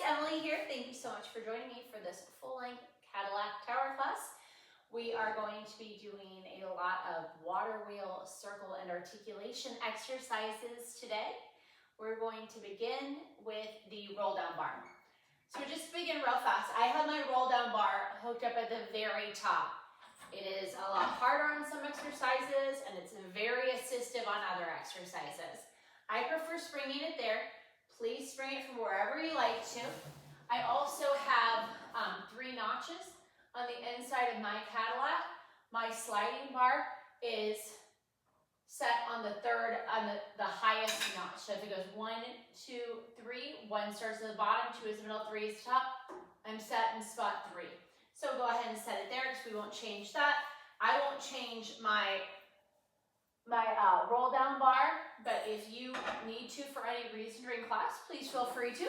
Emily here. Thank you so much for joining me for this full-length Cadillac tower class. We are going to be doing a lot of water wheel, circle, and articulation exercises today. We're going to begin with the roll down bar. So just begin real fast. I have my roll down bar hooked up at the very top. It is a lot harder on some exercises and it's very assistive on other exercises. I prefer springing it there. Please spring it from wherever you like to. I also have 3 notches on the inside of my Cadillac. My sliding bar is set on the third, on the highest notch. So if it goes 1, 2, 3, 1 starts at the bottom, 2 is the middle, 3 is the top. I'm set in spot 3. So go ahead and set it there because we won't change that. I won't change my roll down bar, but if you need to for any reason during class, please feel free to.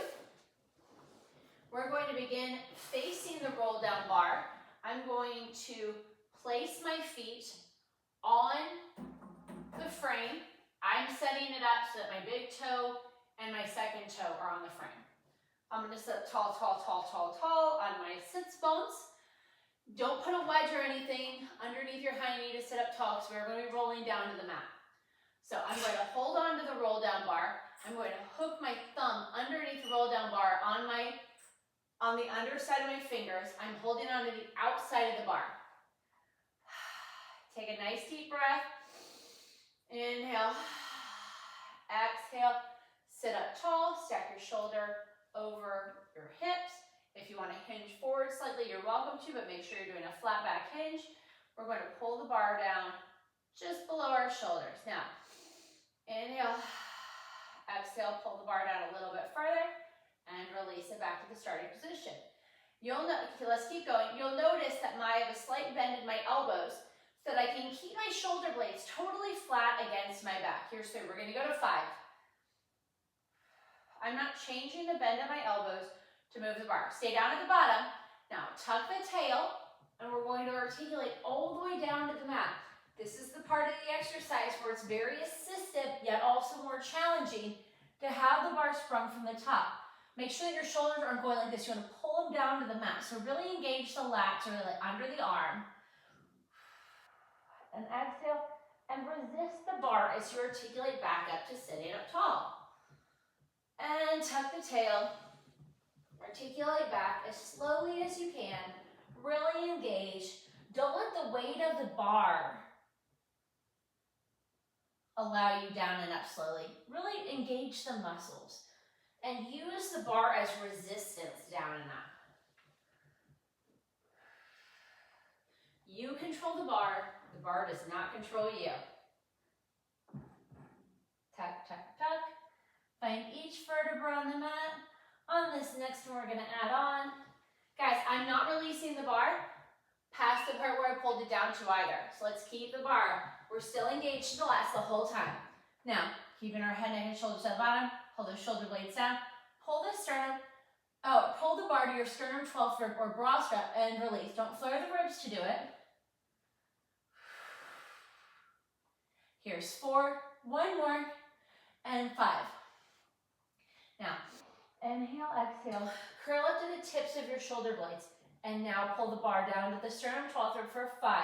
We're going to begin facing the roll down bar. I'm going to place my feet on the frame. I'm setting it up so that my big toe and my second toe are on the frame. I'm going to sit tall, tall, tall, tall, tall on my sits bones. Don't put a wedge or anything underneath your high knee to sit up tall because we're going to be rolling down to the mat. So I'm going to hold on to the roll down bar. I'm going to hook my thumb underneath the roll down bar on the underside of my fingers. I'm holding on to the outside of the bar. Take a nice deep breath. Inhale. Exhale. Sit up tall. Stack your shoulder over your hips. If you want to hinge forward slightly, you're welcome to, but make sure you're doing a flat back hinge. We're going to pull the bar down just below our shoulders. Now, inhale, exhale, pull the bar down a little bit further, and release it back to the starting position. Let's keep going. You'll notice that I have a slight bend in my elbows so that I can keep my shoulder blades totally flat against my back. Here's 3. We're going to go to 5. I'm not changing the bend of my elbows to move the bar. Stay down at the bottom. Now tuck the tail, and we're going to articulate all the way down to the mat. This is the part of the exercise where it's very assistive, yet also more challenging to have the bar sprung from the top. Make sure that your shoulders aren't going like this. You want to pull them down to the mat. So really engage the lats or like under the arm. And exhale, and resist the bar as you articulate back up to sitting up tall. And tuck the tail. Articulate back as slowly as you can. Really engage. Don't let the weight of the bar allow you down and up slowly. Really engage the muscles. And use the bar as resistance down and up. You control the bar does not control you. Tuck, tuck, tuck. Find each vertebra on the mat. On this next one, we're going to add on. Guys, I'm not releasing the bar past the part where I pulled it down to either. So let's keep the bar. We're still engaged to the lats the whole time. Now, keeping our head, neck, and shoulders to the bottom. Pull the shoulder blades down. Pull the sternum. Oh, pull the bar to your sternum 12th rib or bra strap and release. Don't flare the ribs to do it. Here's 4, 1 more, and 5. Now, inhale, exhale, curl up to the tips of your shoulder blades, and now pull the bar down to the sternum 12th rib for 5,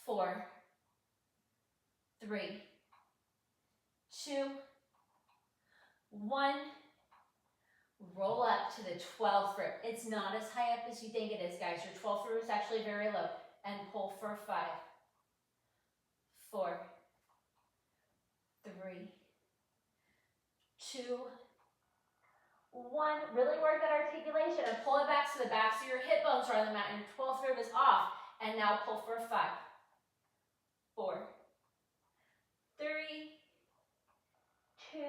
4, 3, 2, 1. Roll up to the 12th rib. It's not as high up as you think it is, guys. Your 12th rib is actually very low. And pull for 5, 4, 3, 2, 1. Really work that articulation and pull it back so the backs of your hip bones are on the mat and your 12th rib is off. And now pull for 5, 4, 3, 2,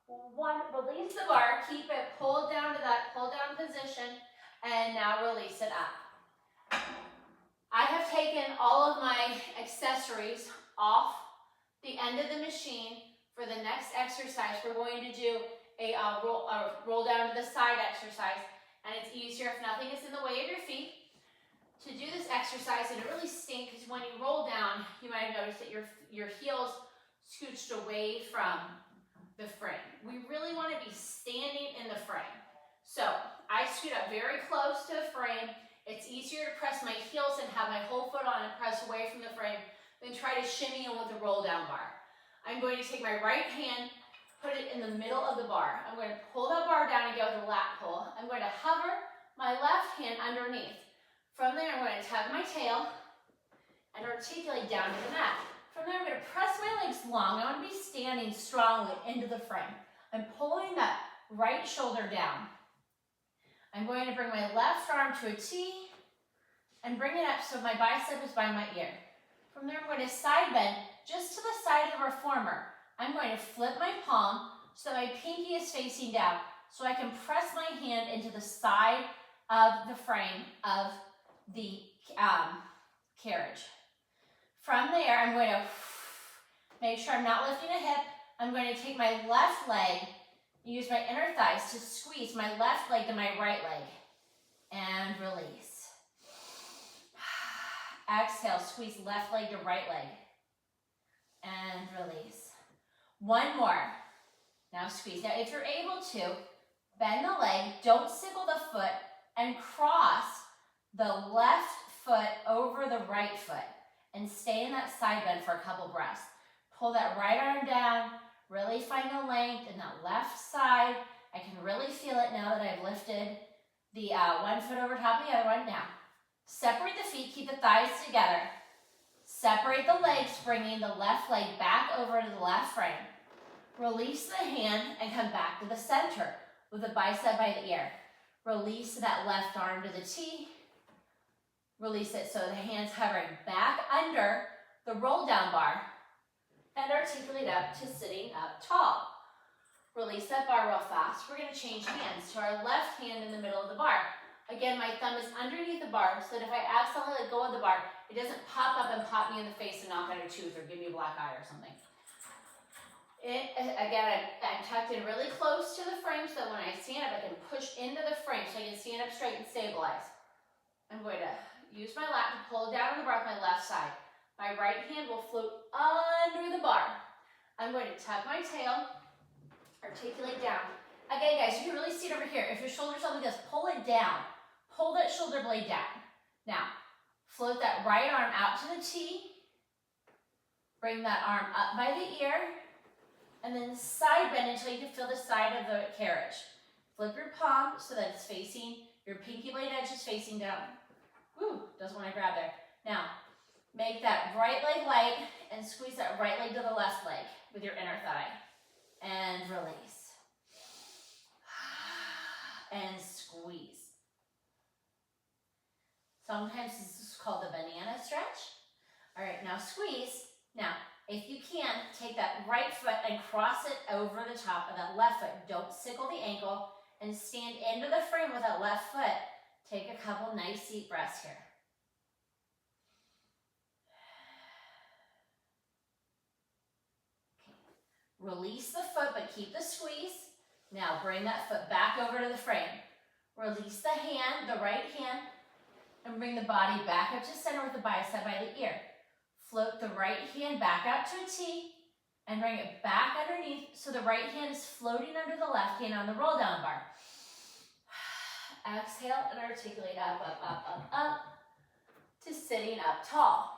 1. Release the bar. Keep it pulled down to that pull down position. And now release it up. I have taken all of my accessories off the end of the machine. For the next exercise, we're going to do a roll down to the side exercise, and it's easier if nothing is in the way of your feet. To do this exercise, and it really stinks because when you roll down, you might have noticed that your heels scooched away from the frame. We really want to be standing in the frame. So I scoot up very close to the frame. It's easier to press my heels and have my whole foot on and press away from the frame than try to shimmy in with a roll down bar. I'm going to take my right hand, put it in the middle of the bar. I'm going to pull that bar down again with a lat pull. I'm going to hover my left hand underneath. From there, I'm going to tug my tail and articulate down to the mat. From there, I'm going to press my legs long. I want to be standing strongly into the frame. I'm pulling that right shoulder down. I'm going to bring my left arm to a T and bring it up so my bicep is by my ear. From there, I'm going to side bend just to the side of the reformer. I'm going to flip my palm so that my pinky is facing down so I can press my hand into the side of the frame of the carriage. From there, I'm going to make sure I'm not lifting a hip. I'm going to take my left leg, use my inner thighs to squeeze my left leg to my right leg, and release. Exhale, squeeze left leg to right leg, and release. One more. Now squeeze. Now if you're able to, bend the leg, don't sickle the foot, and cross the left foot over the right foot, and stay in that side bend for a couple breaths. Pull that right arm down, really find the length in that left side. I can really feel it now that I've lifted the one foot over top of the other one. Now, separate the feet, keep the thighs together. Separate the legs, bringing the left leg back over to the left frame. Release the hand and come back to the center with the bicep by the ear. Release that left arm to the T. Release it so the hand's hovering back under the roll down bar and articulate up to sitting up tall. Release that bar real fast. We're going to change hands to our left hand in the middle of the bar. Again, my thumb is underneath the bar so that if I accidentally let go of the bar, it doesn't pop up and pop me in the face and knock out a tooth or give me a black eye or something. Again, I'm tucked in really close to the frame so that when I stand up, I can push into the frame so I can stand up straight and stabilize. I'm going to use my lat to pull down on the bar with my left side. My right hand will float under the bar. I'm going to tuck my tail, articulate down. Again, guys, you can really see it over here. If your shoulder's up like this, pull it down. Pull that shoulder blade down. Now, float that right arm out to the T. Bring that arm up by the ear. And then side bend until you can feel the side of the carriage. Flip your palm so that it's facing, your pinky blade edge is facing down. Woo, doesn't want to grab there. Now, make that right leg light and squeeze that right leg to the left leg with your inner thigh. And release. And squeeze. Sometimes this is called the banana stretch. All right, now squeeze. Now, if you can, take that right foot and cross it over the top of that left foot. Don't sickle the ankle and stand into the frame with that left foot. Take a couple nice deep breaths here. Okay. Release the foot, but keep the squeeze. Now bring that foot back over to the frame. Release the hand, the right hand, and bring the body back up to center with the bicep by the ear. Float the right hand back out to a T and bring it back underneath so the right hand is floating under the left hand on the roll down bar. Exhale and articulate up, up, up, up, up to sitting up tall.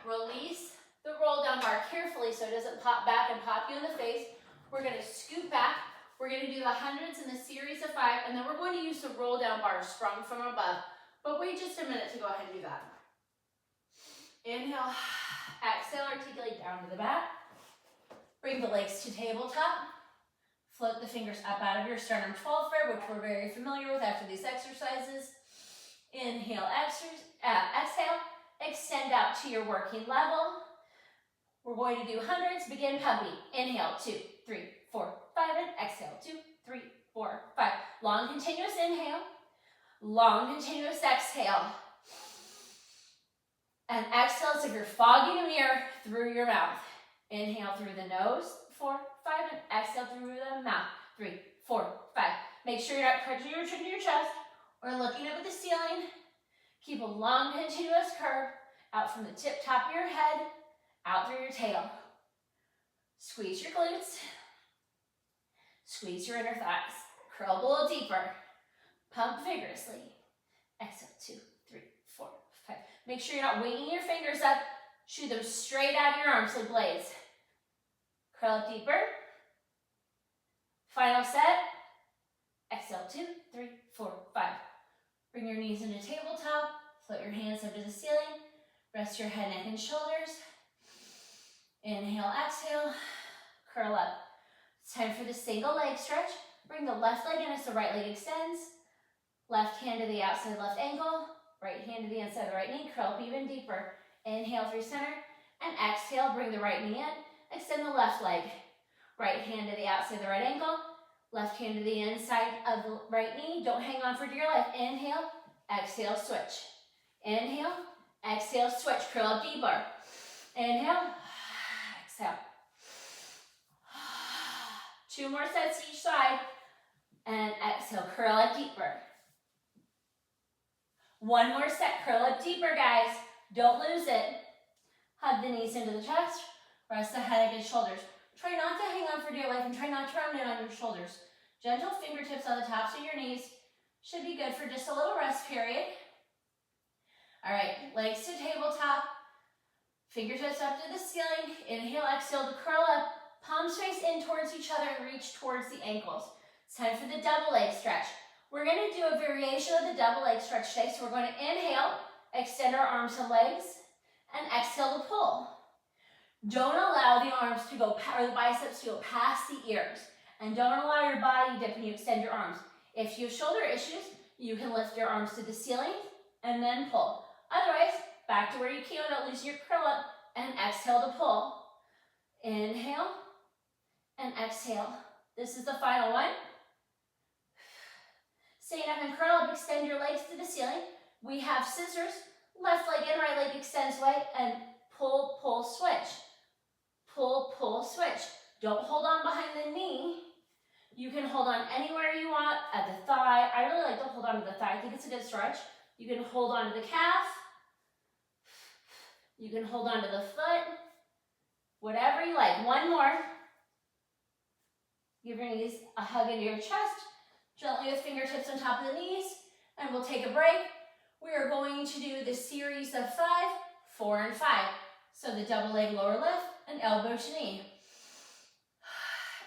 Release the roll down bar carefully so it doesn't pop back and pop you in the face. We're going to scoot back. We're going to do the hundreds in a series of 5, and then we're going to use the roll down bar sprung from above. But wait just a minute to go ahead and do that. Inhale, exhale, articulate down to the mat. Bring the legs to tabletop. Float the fingers up out of your sternum 12 thread, which we're very familiar with after these exercises. Inhale, exhale, extend out to your working level. We're going to do hundreds, begin pumping. Inhale, 2, 3, 4, 5, and exhale, 2, 3, 4, 5. Long continuous inhale, long continuous exhale. And exhale as if you're fogging a mirror through your mouth. Inhale through the nose, 4, 5, and exhale through the mouth, 3, 4, 5. Make sure you're not crunching your chin to your chest or looking up at the ceiling. Keep a long continuous curve out from the tip top of your head, out through your tail. Squeeze your glutes, Squeeze your inner thighs. Curl a little deeper. Pump vigorously. Exhale, 2, 3, 4, 5. Make sure you're not winging your fingers up. Shoot them straight out of your arms like blades. Curl up deeper. Final set. Exhale, 2, 3, 4, 5. Bring your knees into tabletop. Float your hands up to the ceiling. Rest your head, neck, and shoulders. Inhale, exhale. Curl up. It's time for the single leg stretch. Bring the left leg in as the right leg extends. Left hand to the outside left ankle. Right hand to the inside of the right knee. Curl up even deeper. Inhale through center. And exhale, bring the right knee in. Extend the left leg. Right hand to the outside of the right ankle. Left hand to the inside of the right knee. Don't hang on for dear life. Inhale, exhale, switch. Inhale, exhale, switch. Curl up deeper. Inhale, exhale. 2 more sets each side. And exhale, curl up deeper. 1 more set, curl up deeper, guys. Don't lose it. Hug the knees into the chest. Rest the head against shoulders. Try not to hang on for dear life and try not to round in on your shoulders. Gentle fingertips on the tops of your knees. Should be good for just a little rest period. All right, legs to tabletop. Fingertips up to the ceiling. Inhale, exhale to curl up. Palms face in towards each other and reach towards the ankles. It's time for the double leg stretch. We're going to do a variation of the double leg stretch today. So we're going to inhale, extend our arms and legs, and exhale to pull. Don't allow the arms to go, or the biceps to go past the ears. And don't allow your body dip when you extend your arms. If you have shoulder issues, you can lift your arms to the ceiling and then pull. Otherwise, back to where you came without losing your curl up, and exhale to pull. Inhale and exhale. This is the final one. Stand up and curl up, extend your legs to the ceiling. We have scissors, left leg in, right leg extends away, and pull, pull, switch. Pull, pull, switch. Don't hold on behind the knee. You can hold on anywhere you want, at the thigh. I really like to hold on to the thigh. I think it's a good stretch. You can hold on to the calf. You can hold on to the foot. Whatever you like. 1 more. Give your knees a hug into your chest. Gently with fingertips on top of the knees. And we'll take a break. We are going to do the series of 5, 4, and 5. So the double leg lower lift and elbow to knee.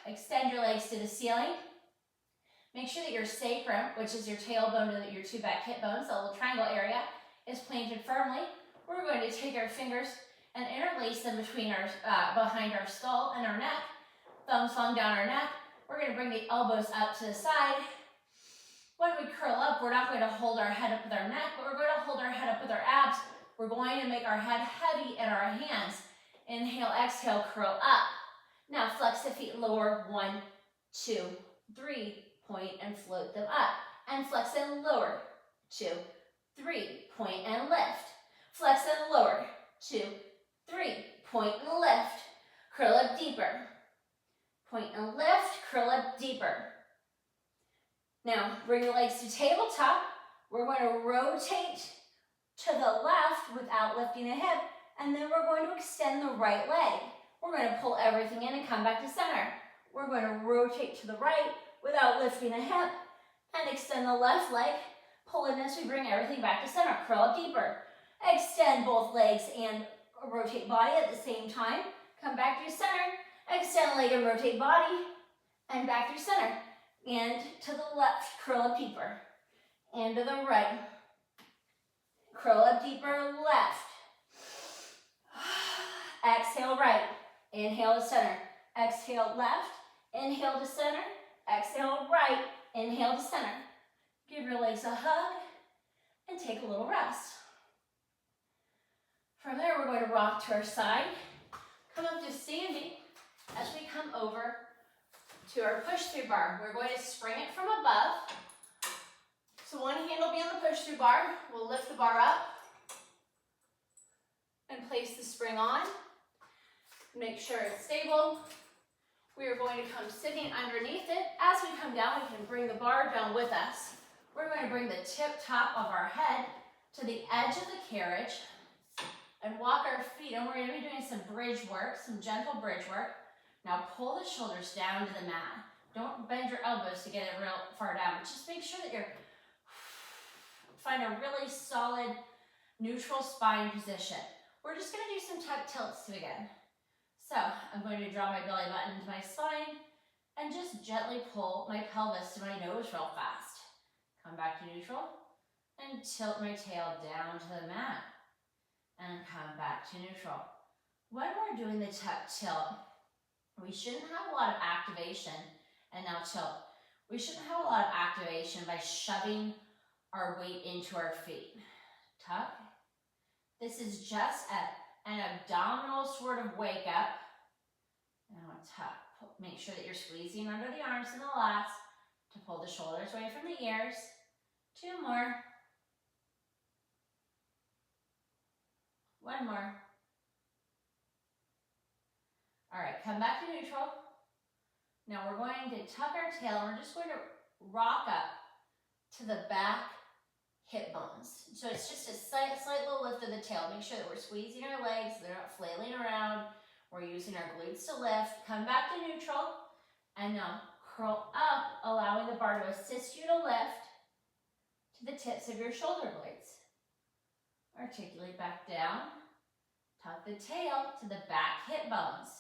Extend your legs to the ceiling. Make sure that your sacrum, which is your tailbone to your 2 back hip bones, the little triangle area, is planted firmly. We're going to take our fingers and interlace them between our, behind our skull and our neck. Thumbs flung down our neck. We're going to bring the elbows up to the side. When we curl up, we're not going to hold our head up with our neck, but we're going to hold our head up with our abs. We're going to make our head heavy in our hands. Inhale, exhale, curl up. Now flex the feet, lower, 1, 2, 3, point and float them up. And flex and lower, 2, 3, point and lift. Flex and lower, 2, 3, point and lift. Curl up deeper. Point and lift, curl up deeper. Now bring the legs to tabletop. We're going to rotate to the left without lifting the hip, and then we're going to extend the right leg. We're going to pull everything in and come back to center. We're going to rotate to the right without lifting the hip and extend the left leg. Pull in as we bring everything back to center. Curl up deeper. Extend both legs and rotate body at the same time. Come back to center. Extend leg and rotate body. And back through center. And to the left, curl up deeper. And to the right. Curl up deeper, left. Exhale, right. Inhale to center. Exhale, left. Inhale to center. Exhale, right. Inhale to center. Give your legs a hug and take a little rest. From there, we're going to rock to our side. Come up to standing as we come over to our push-through bar. We're going to spring it from above. So one hand will be on the push-through bar. We'll lift the bar up and place the spring on. Make sure it's stable. We are going to come sitting underneath it. As we come down, we can bring the bar down with us. We're going to bring the tip top of our head to the edge of the carriage and walk our feet. And we're going to be doing some bridge work, some gentle bridge work. Now pull the shoulders down to the mat. Don't bend your elbows to get it real far down, but just make sure that you're, find a really solid, neutral spine position. We're just gonna do some tuck tilts to begin. So I'm going to draw my belly button into my spine and just gently pull my pelvis to my nose real fast. Come back to neutral and tilt my tail down to the mat and come back to neutral. When we're doing the tuck tilt, we shouldn't have a lot of activation, and now tilt. We shouldn't have a lot of activation by shoving our weight into our feet. Tuck. This is just an abdominal sort of wake up. Now tuck. Make sure that you're squeezing under the arms and the lats to pull the shoulders away from the ears. 2 more. 1 more. All right, come back to neutral. Now we're going to tuck our tail and we're just going to rock up to the back hip bones. So it's just a slight little lift of the tail. Make sure that we're squeezing our legs, they're not flailing around. We're using our glutes to lift. Come back to neutral. And now curl up, allowing the bar to assist you to lift to the tips of your shoulder blades. Articulate back down. Tuck the tail to the back hip bones.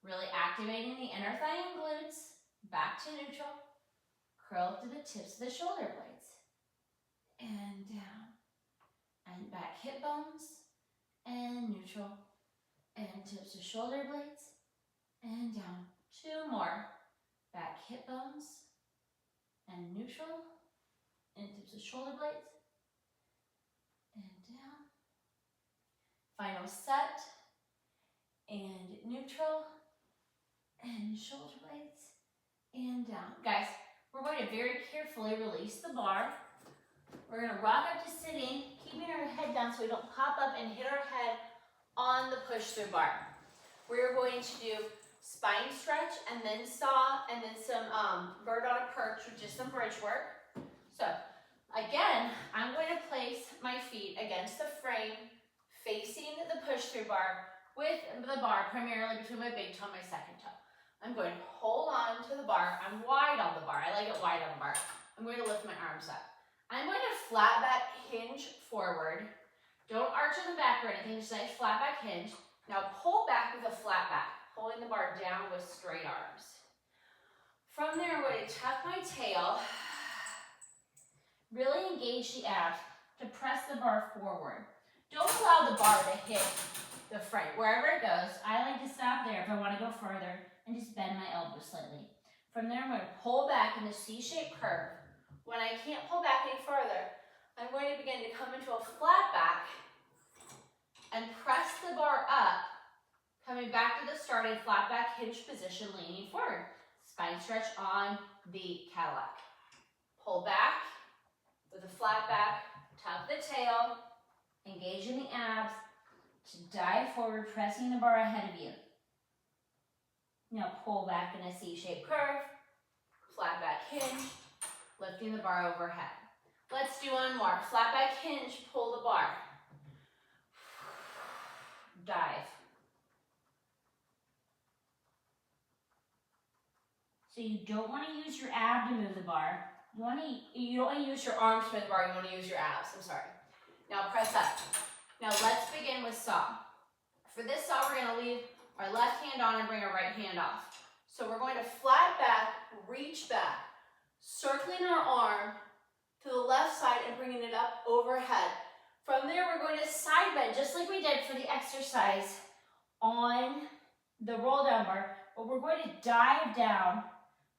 Really activating the inner thigh and glutes. Back to neutral. Curl up to the tips of the shoulder blades. And down. And back hip bones. And neutral. And tips of shoulder blades. And down. 2 more. Back hip bones. And neutral. And tips of shoulder blades. And down. Final set. And neutral. And shoulder blades. And down. Guys, we're going to very carefully release the bar. We're going to rock up to sitting, keeping our head down so we don't pop up and hit our head on the push-through bar. We're going to do spine stretch and then saw and then some bird on a perch with just some bridge work. So again, I'm going to place my feet against the frame facing the push-through bar with the bar primarily between my big toe and my second toe. I'm going to hold on to the bar. I'm wide on the bar. I like it wide on the bar. I'm going to lift my arms up. I'm going to flat back hinge forward. Don't arch in the back or anything, just nice flat back hinge. Now pull back with a flat back, pulling the bar down with straight arms. From there, I'm going to tuck my tail, really engage the abs to press the bar forward. Don't allow the bar to hit the front. Wherever it goes, I like to stop there if I want to go further and just bend my elbow slightly. From there, I'm going to pull back in the C-shaped curve. When I can't pull back any further, I'm going to begin to come into a flat back and press the bar up, coming back to the starting flat back hinge position, leaning forward. Spine stretch on the Cadillac. Pull back with a flat back, tuck the tail, engage in the abs, to dive forward, pressing the bar ahead of you. Now pull back in a C-shaped curve, flat back hinge, lifting the bar overhead. Let's do 1 more. Flat back hinge, pull the bar. Dive. So you don't want to use your ab to move the bar. You don't want to use your arms to move the bar, you want to use your abs. I'm sorry. Now press up. Now let's begin with saw. For this saw, we're going to leave our left hand on and bring our right hand off. So we're going to flat back, reach back, circling our arm to the left side and bringing it up overhead. From there, we're going to side bend, just like we did for the exercise on the roll down bar, but we're going to dive down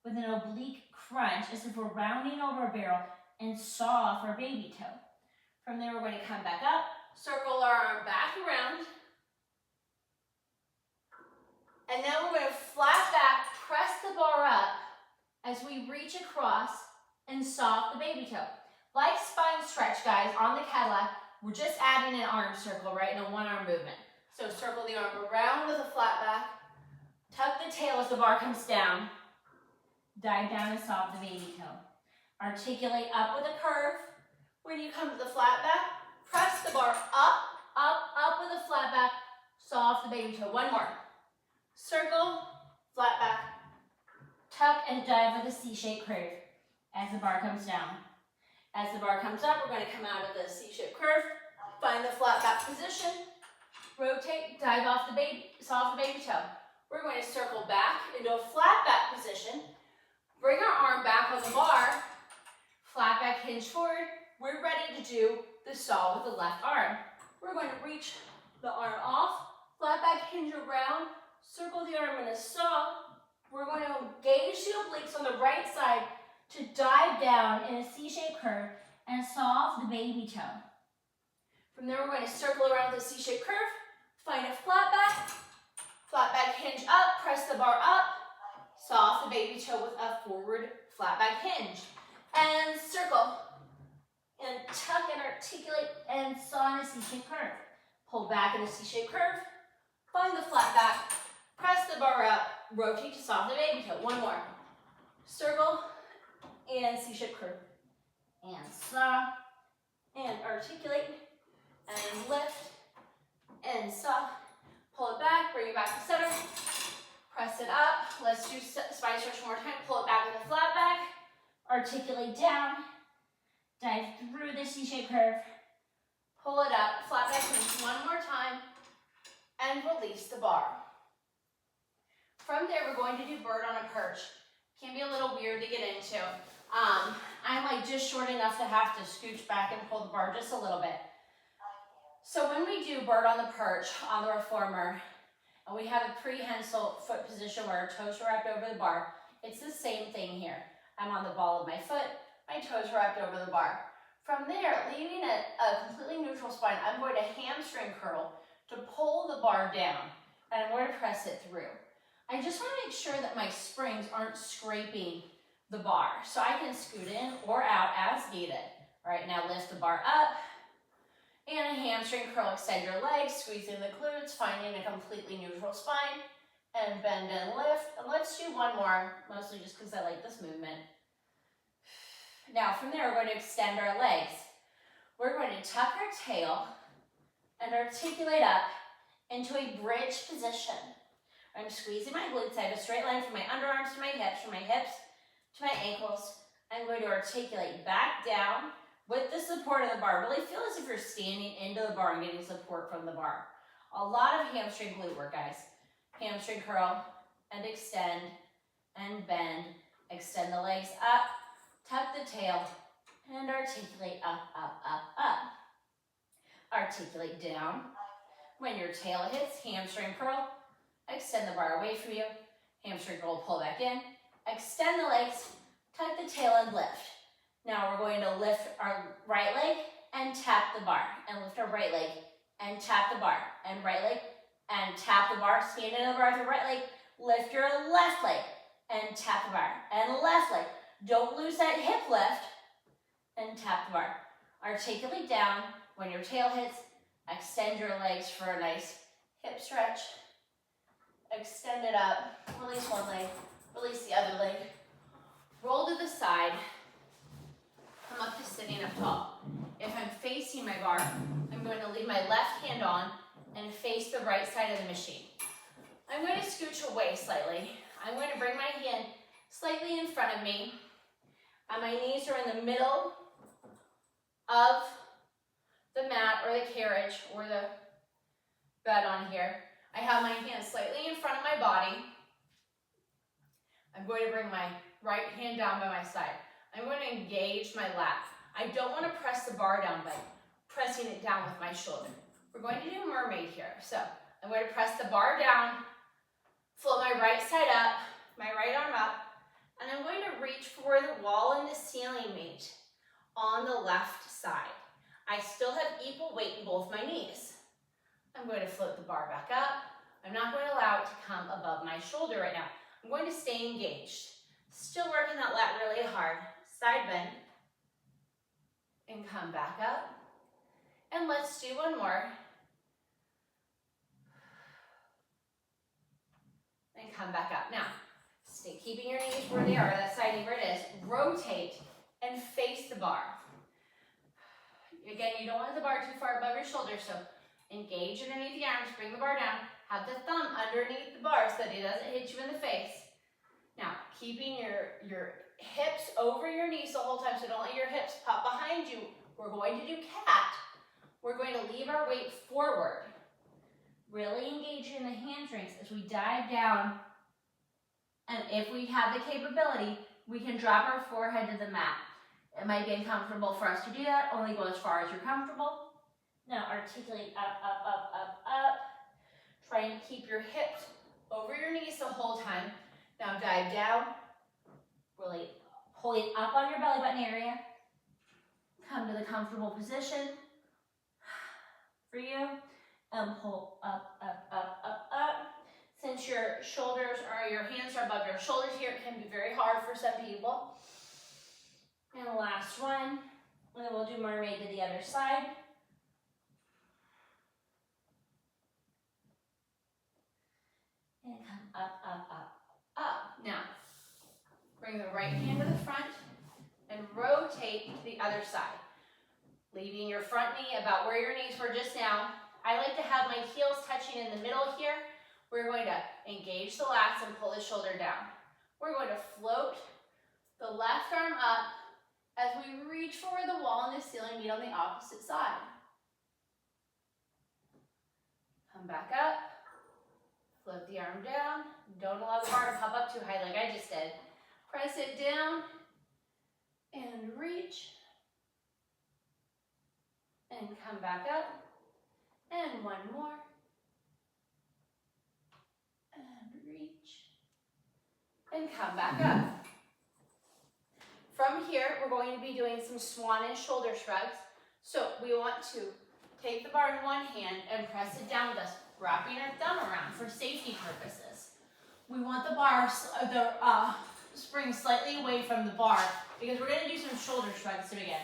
with an oblique crunch as if we're rounding over a barrel and saw off our baby toe. From there, we're going to come back up, circle our arm back around, and now we're going to flat back, press the bar up as we reach across and saw off the baby toe. Like spine stretch, guys, on the Cadillac, we're just adding an arm circle, right, in a 1-arm movement. So circle the arm around with a flat back, tuck the tail as the bar comes down, dive down and saw off the baby toe. Articulate up with a curve. When you come to the flat back, press the bar up, up, up with a flat back, saw off the baby toe. 1 more. Circle, flat back, tuck and dive with a C-shaped curve as the bar comes down. As the bar comes up, we're going to come out of the C-shaped curve, find the flat back position, rotate, dive off the baby, soft the baby toe. We're going to circle back into a flat back position, bring our arm back on the bar, flat back hinge forward. We're ready to do the saw with the left arm. We're going to reach the arm off, flat back hinge around, circle the arm in a saw. We're going to engage the obliques on the right side to dive down in a C-shaped curve and saw off the baby toe. From there, we're going to circle around the C-shaped curve, find a flat back hinge up, press the bar up, saw off the baby toe with a forward flat back hinge, and circle, and tuck and articulate and saw in a C-shaped curve. Pull back in a C-shaped curve, find the flat back, press the bar up, rotate to saw off the baby toe. One more. Circle and C-shaped curve. And saw and articulate and lift and saw. Pull it back, bring it back to center. Press it up. Let's do spine stretch one more time. Pull it back with a flat back. Articulate down. Dive through the C-shaped curve. Pull it up. Flat back hinge one more time. And release the bar. From there, we're going to do bird on a perch. Can be a little weird to get into. I'm like just short enough to have to scooch back and pull the bar just a little bit. So when we do bird on the perch on the reformer, and we have a prehensile foot position where our toes are wrapped over the bar, it's the same thing here. I'm on the ball of my foot, my toes are wrapped over the bar. From there, leaving a completely neutral spine, I'm going to hamstring curl to pull the bar down, and I'm going to press it through. I just want to make sure that my springs aren't scraping the bar, so I can scoot in or out as needed. All right, now lift the bar up, and a hamstring curl, extend your legs, squeezing the glutes, finding a completely neutral spine, and bend and lift. And let's do one more, mostly just because I like this movement. Now from there, we're going to extend our legs. We're going to tuck our tail and articulate up into a bridge position. I'm squeezing my glutes. I have a straight line from my underarms to my hips to my ankles. I'm going to articulate back down with the support of the bar. Really feel as if you're standing into the bar and getting support from the bar. A lot of hamstring glute work, guys. Hamstring curl and extend and bend. Extend the legs up, tuck the tail, and articulate up, up, up, up. Articulate down. When your tail hits, hamstring curl, extend the bar away from you. Hamstring curl, pull back in. Extend the legs, tuck the tail, and lift. Now we're going to lift our right leg and tap the bar, and lift our right leg and tap the bar, and right leg and tap the bar. Stand into the bar with your right leg, lift your left leg and tap the bar, and left leg. Don't lose that hip lift, and tap the bar. Articulate down. When your tail hits, extend your legs for a nice hip stretch. Extend it up, release one leg, release the other leg. Roll to the side. Come up to sitting up tall. If I'm facing my bar, I'm going to leave my left hand on and face the right side of the machine. I'm going to scooch away slightly. I'm going to bring my hand slightly in front of me. And my knees are in the middle of the mat or the carriage or the bed on here. I have my hand slightly in front of my body. I'm going to bring my right hand down by my side. I'm going to engage my lat. I don't want to press the bar down by pressing it down with my shoulder. We're going to do mermaid here. So I'm going to press the bar down, float my right side up, my right arm up, and I'm going to reach for the wall and the ceiling meet on the left side. I still have equal weight in both my knees. I'm going to float the bar back up. I'm not going to allow it to come above my shoulder right now. I'm going to stay engaged. Still working that lat really hard. Side bend. And come back up. And let's do one more. And come back up. Now, stay keeping your knees where they are, that side knee where it is. Rotate and face the bar. Again, you don't want the bar too far above your shoulder, so engage underneath the arms, bring the bar down, have the thumb underneath the bar so that it doesn't hit you in the face. Now, keeping your hips over your knees the whole time, so don't let your hips pop behind you. We're going to do cat. We're going to leave our weight forward. Really engage in the hamstrings as we dive down. And if we have the capability, we can drop our forehead to the mat. It might be uncomfortable for us to do that. Only go as far as you're comfortable. Now articulate up, up, up, up, up. Try and keep your hips over your knees the whole time. Now dive down. Really pull it up on your belly button area. Come to the comfortable position for you. And pull up, up, up, up, up. Since your shoulders or your hands are above your shoulders here, it can be very hard for some people. And the last one. And then we'll do mermaid to the other side. And come up, up, up, up. Now, bring the right hand to the front and rotate to the other side. Leaving your front knee about where your knees were just now. I like to have my heels touching in the middle here. We're going to engage the lats and pull the shoulder down. We're going to float the left arm up as we reach for where the wall and the ceiling meet on the opposite side. Come back up. Float the arm down. Don't allow the bar to pop up too high like I just did. Press it down and reach. And come back up. And one more. And reach. And come back up. From here, we're going to be doing some swan and shoulder shrugs. So we want to take the bar in one hand and press it down with us, wrapping our thumb around for safety purposes. We want the bar, spring slightly away from the bar because we're going to do some shoulder shrugs to begin.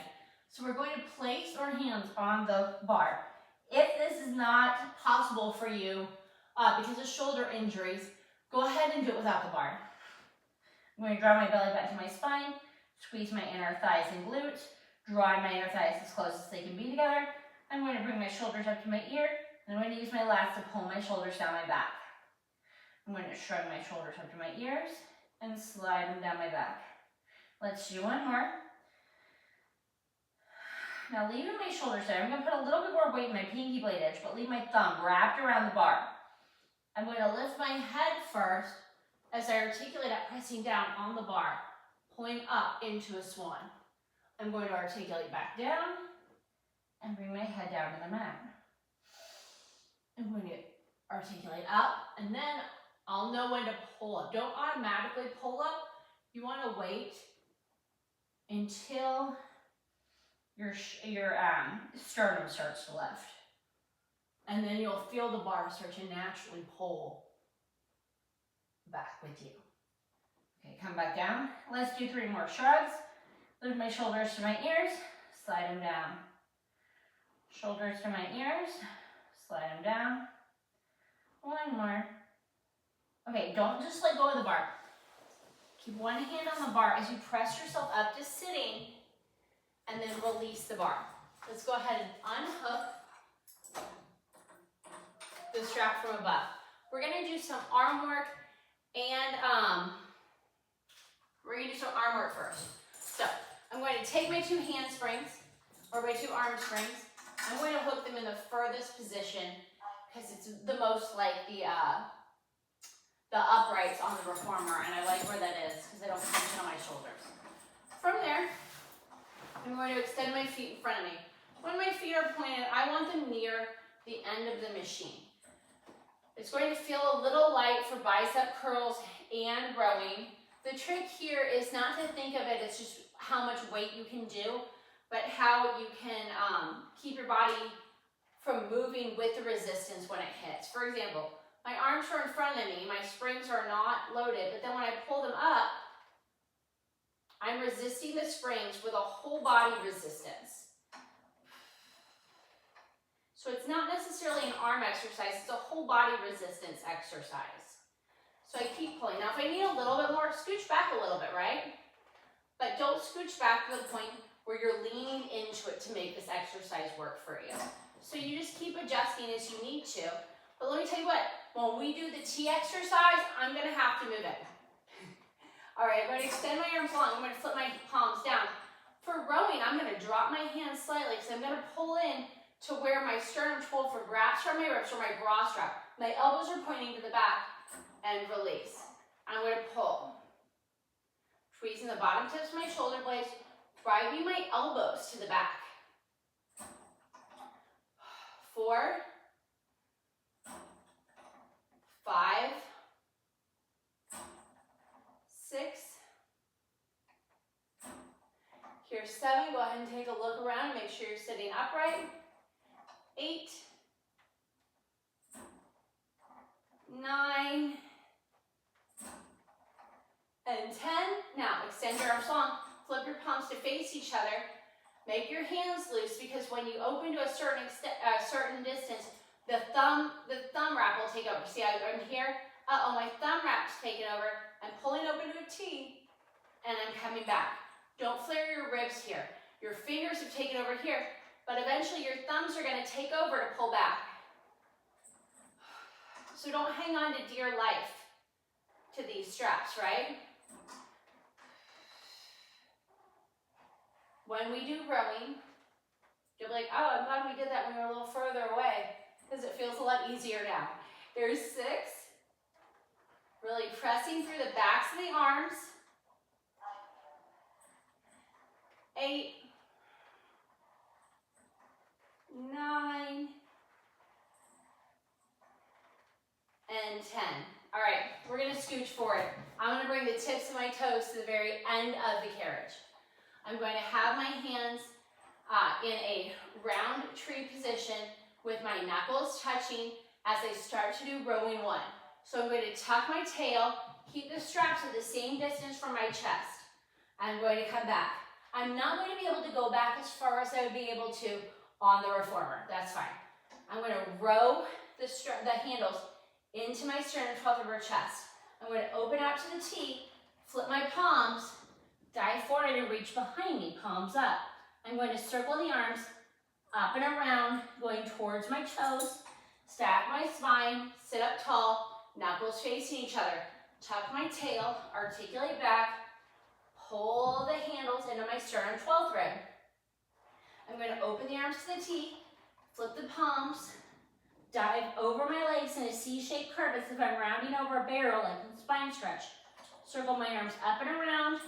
So we're going to place our hands on the bar. If this is not possible for you because of shoulder injuries, go ahead and do it without the bar. I'm going to draw my belly back to my spine, squeeze my inner thighs and glutes, draw my inner thighs as close as they can be together. I'm going to bring my shoulders up to my ear, and I'm going to use my lats to pull my shoulders down my back. I'm going to shrug my shoulders up to my ears and slide them down my back. Let's do one more. Now leaving my shoulders there, I'm going to put a little bit more weight in my pinky blade edge, but leave my thumb wrapped around the bar. I'm going to lift my head first as I articulate up, pressing down on the bar, pulling up into a swan. I'm going to articulate back down and bring my head down to the mat. I'm going to articulate up, and then I'll know when to pull up. Don't automatically pull up. You want to wait until your sternum starts to lift. And then you'll feel the bar start to naturally pull back with you. Okay, come back down. Let's do 3 more shrugs. Lift my shoulders to my ears, slide them down. Shoulders to my ears, slide them down. One more. Okay, don't just let go of the bar. Keep one hand on the bar as you press yourself up to sitting, and then release the bar. Let's go ahead and unhook the strap from above. We're gonna do some arm work and we're gonna do some arm work first. So I'm going to take my 2 handsprings or my 2 arm springs. I'm going to hook them in the furthest position because it's the most like the uprights on the reformer, and I like where that is because I don't tension on my shoulders. From there, I'm going to extend my feet in front of me. When my feet are pointed, I want them near the end of the machine. It's going to feel a little light for bicep curls and rowing. The trick here is not to think of it as just how much weight you can do, but how you can keep your body from moving with the resistance when it hits. For example, my arms are in front of me, my springs are not loaded, but then when I pull them up, I'm resisting the springs with a whole body resistance. So it's not necessarily an arm exercise, it's a whole body resistance exercise. So I keep pulling. Now if I need a little bit more, scooch back a little bit, right? But don't scooch back to the point where you're leaning into it to make this exercise work for you. So you just keep adjusting as you need to. But let me tell you what, when we do the T exercise, I'm gonna have to move it. All right, I'm going to extend my arms long. I'm going to flip my palms down. For rowing, I'm going to drop my hands slightly because I'm going to pull in to where my sternum 12 for grasp from my ribs or my bra strap. My elbows are pointing to the back and release. I'm going to pull. Squeezing the bottom tips of my shoulder blades, driving my elbows to the back. 4, 5, 6, here's 7. Go ahead and take a look around and make sure you're sitting upright. 8, 9, and 10. Now extend your arms long, flip your palms to face each other. Make your hands loose because when you open to a certain distance, the thumb wrap will take over. See, I'm here. My thumb wrap's taken over. I'm pulling open to a T, and I'm coming back. Don't flare your ribs here. Your fingers have taken over here, but eventually your thumbs are going to take over to pull back. So don't hang on to dear life to these straps, right? When we do rowing, you'll be like, oh, I'm glad we did that when we were a little further away because it feels a lot easier now. Here's 6. Really pressing through the backs of the arms. 8, 9, and 10. All right, we're going to scooch forward. I'm going to bring the tips of my toes to the very end of the carriage. I'm going to have my hands in a round tree position with my knuckles touching as I start to do rowing 1. So I'm going to tuck my tail, keep the straps at the same distance from my chest. I'm going to come back. I'm not going to be able to go back as far as I would be able to on the reformer. That's fine. I'm going to row the handles into my sternum 12 of her chest. I'm going to open out to the T, flip my palms, dive forward and reach behind me, palms up. I'm going to circle the arms up and around, going towards my toes, stack my spine, sit up tall, knuckles facing each other. Tuck my tail, articulate back, pull the handles into my sternum 12th rib. I'm going to open the arms to the T, flip the palms, dive over my legs in a C-shaped curve as if I'm rounding over a barrel like a spine stretch. Circle my arms up and around,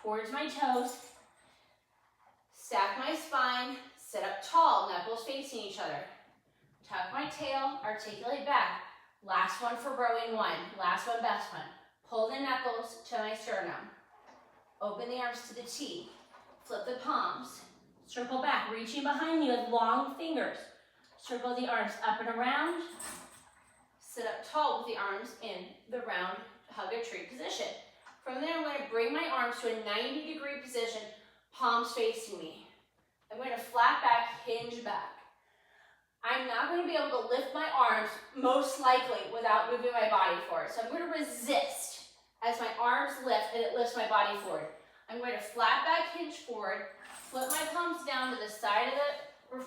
towards my toes, stack my spine, sit up tall, knuckles facing each other. Tuck my tail, articulate back. Last one for rowing 1, last one, best one. Pull the knuckles to my sternum. Open the arms to the T, flip the palms, circle back, reaching behind me with long fingers. Circle the arms up and around, sit up tall with the arms in the round hug a tree position. From there, I'm going to bring my arms to a 90-degree position, palms facing me. I'm going to flat back, hinge back. I'm not going to be able to lift my arms, most likely, without moving my body forward. So I'm going to resist as my arms lift and it lifts my body forward. I'm going to flat back, hinge forward, flip my palms down to the side of the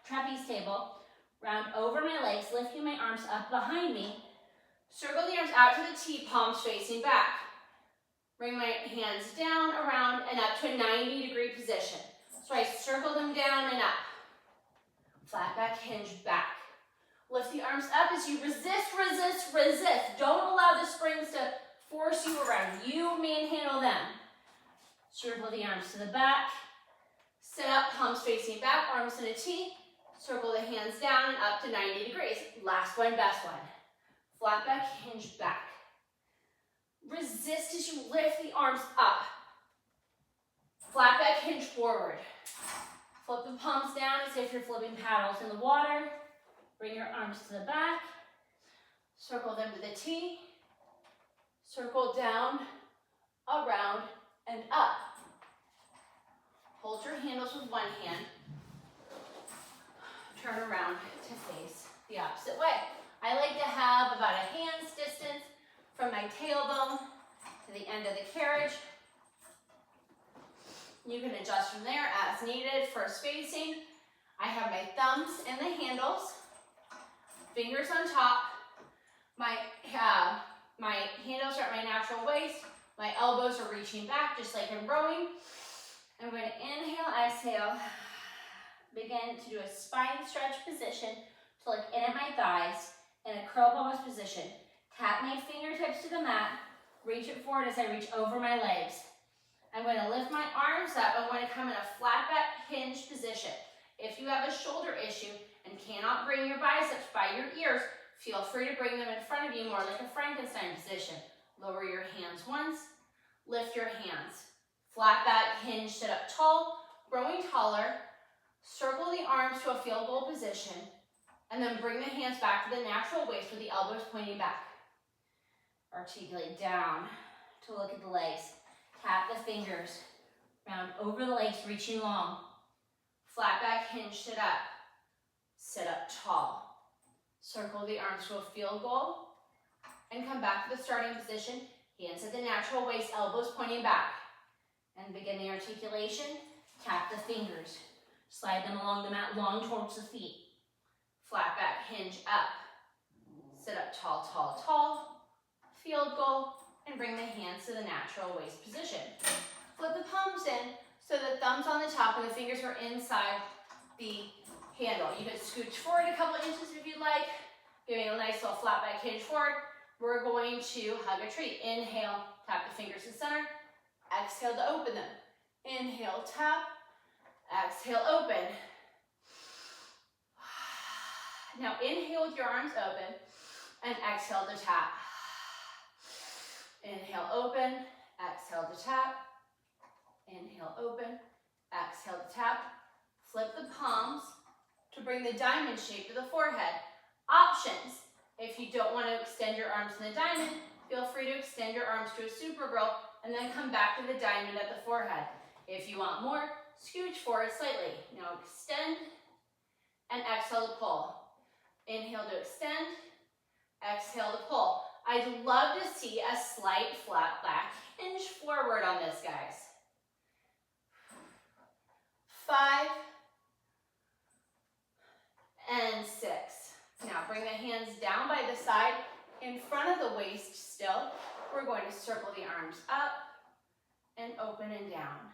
trapeze table, round over my legs, lifting my arms up behind me. Circle the arms out to the T, palms facing back. Bring my hands down, around, and up to a 90-degree position. So I circle them down and up. Flat back, hinge back. Lift the arms up as you resist, resist, resist. Don't allow the springs to force you around. You manhandle them. Circle the arms to the back. Sit up, palms facing back, arms in a T. Circle the hands down and up to 90 degrees. Last one, best one. Flat back, hinge back. Resist as you lift the arms up. Flat back, hinge forward. Flip the palms down as if you're flipping paddles in the water. Bring your arms to the back. Circle them to the T. Circle down, around, and up. Hold your handles with one hand. Turn around to face the opposite way. I like to have about a hand's distance from my tailbone to the end of the carriage. You can adjust from there as needed for spacing. I have my thumbs in the handles, fingers on top. My My handles are at my natural waist. My elbows are reaching back just like I'm rowing. I'm going to inhale, exhale. Begin to do a spine stretch position to look in at my thighs in a curl almost position. Tap my fingertips to the mat. Reach it forward as I reach over my legs. I'm going to lift my arms up. I'm going to come in a flat back hinge position. If you have a shoulder issue and cannot bring your biceps by your ears, feel free to bring them in front of you more like a Frankenstein position. Lower your hands once, lift your hands. Flat back hinge, sit up tall, growing taller. Circle the arms to a field goal position, and then bring the hands back to the natural waist with the elbows pointing back. Articulate down to look at the legs. Tap the fingers. Round over the legs, reaching long. Flat back hinge, sit up tall. Circle the arms to a field goal, and come back to the starting position. Hands at the natural waist, elbows pointing back. And begin the articulation. Tap the fingers. Slide them along the mat, long towards the feet. Flat back hinge up. Sit up tall, tall, tall. Field goal, and bring the hands to the natural waist position. Flip the palms in so the thumbs on the top and the fingers are inside the handle. You can scooch forward a couple inches if you'd like, giving a nice little flat back hinge forward. We're going to hug a tree. Inhale, tap the fingers to center. Exhale to open them. Inhale, tap. Exhale, open. Now inhale with your arms open and exhale to tap. Inhale, open. Exhale to tap. Inhale, open. Exhale to tap. Flip the palms to bring the diamond shape to the forehead. Options. If you don't want to extend your arms in the diamond, feel free to extend your arms to a Supergirl and then come back to the diamond at the forehead. If you want more, scooch forward slightly. Now extend and exhale to pull. Inhale to extend, exhale to pull. I'd love to see a slight flat back hinge forward on this, guys. 5 and 6. Now bring the hands down by the side, in front of the waist still. We're going to circle the arms up and open and down.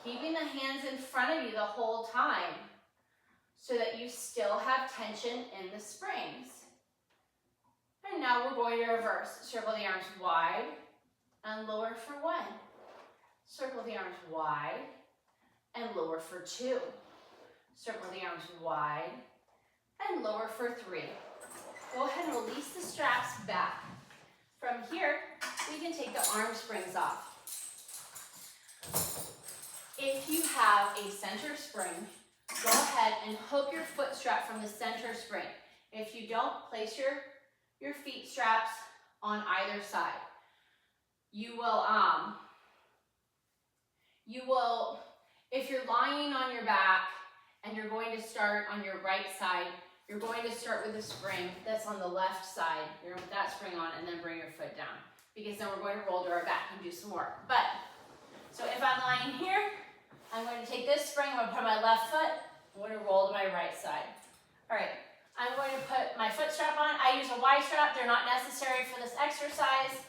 Keeping the hands in front of you the whole time so that you still have tension in the springs. And now we're going to reverse. Circle the arms wide and lower for 1. Circle the arms wide and lower for 2. Circle the arms wide and lower for 3. Go ahead and release the straps back. From here, we can take the arm springs off. If you have a center spring, go ahead and hook your foot strap from the center spring. If you don't, place your feet straps on either side. You will, if you're lying on your back and you're going to start on your right side, you're going to start with the spring that's on the left side. You're going to put that spring on and then bring your foot down, because then we're going to roll to our back and do some work. So if I'm lying here, I'm going to take this spring, I'm going to put my left foot, I'm going to roll to my right side. All right, I'm going to put my foot strap on. I use a Y strap, they're not necessary for this exercise.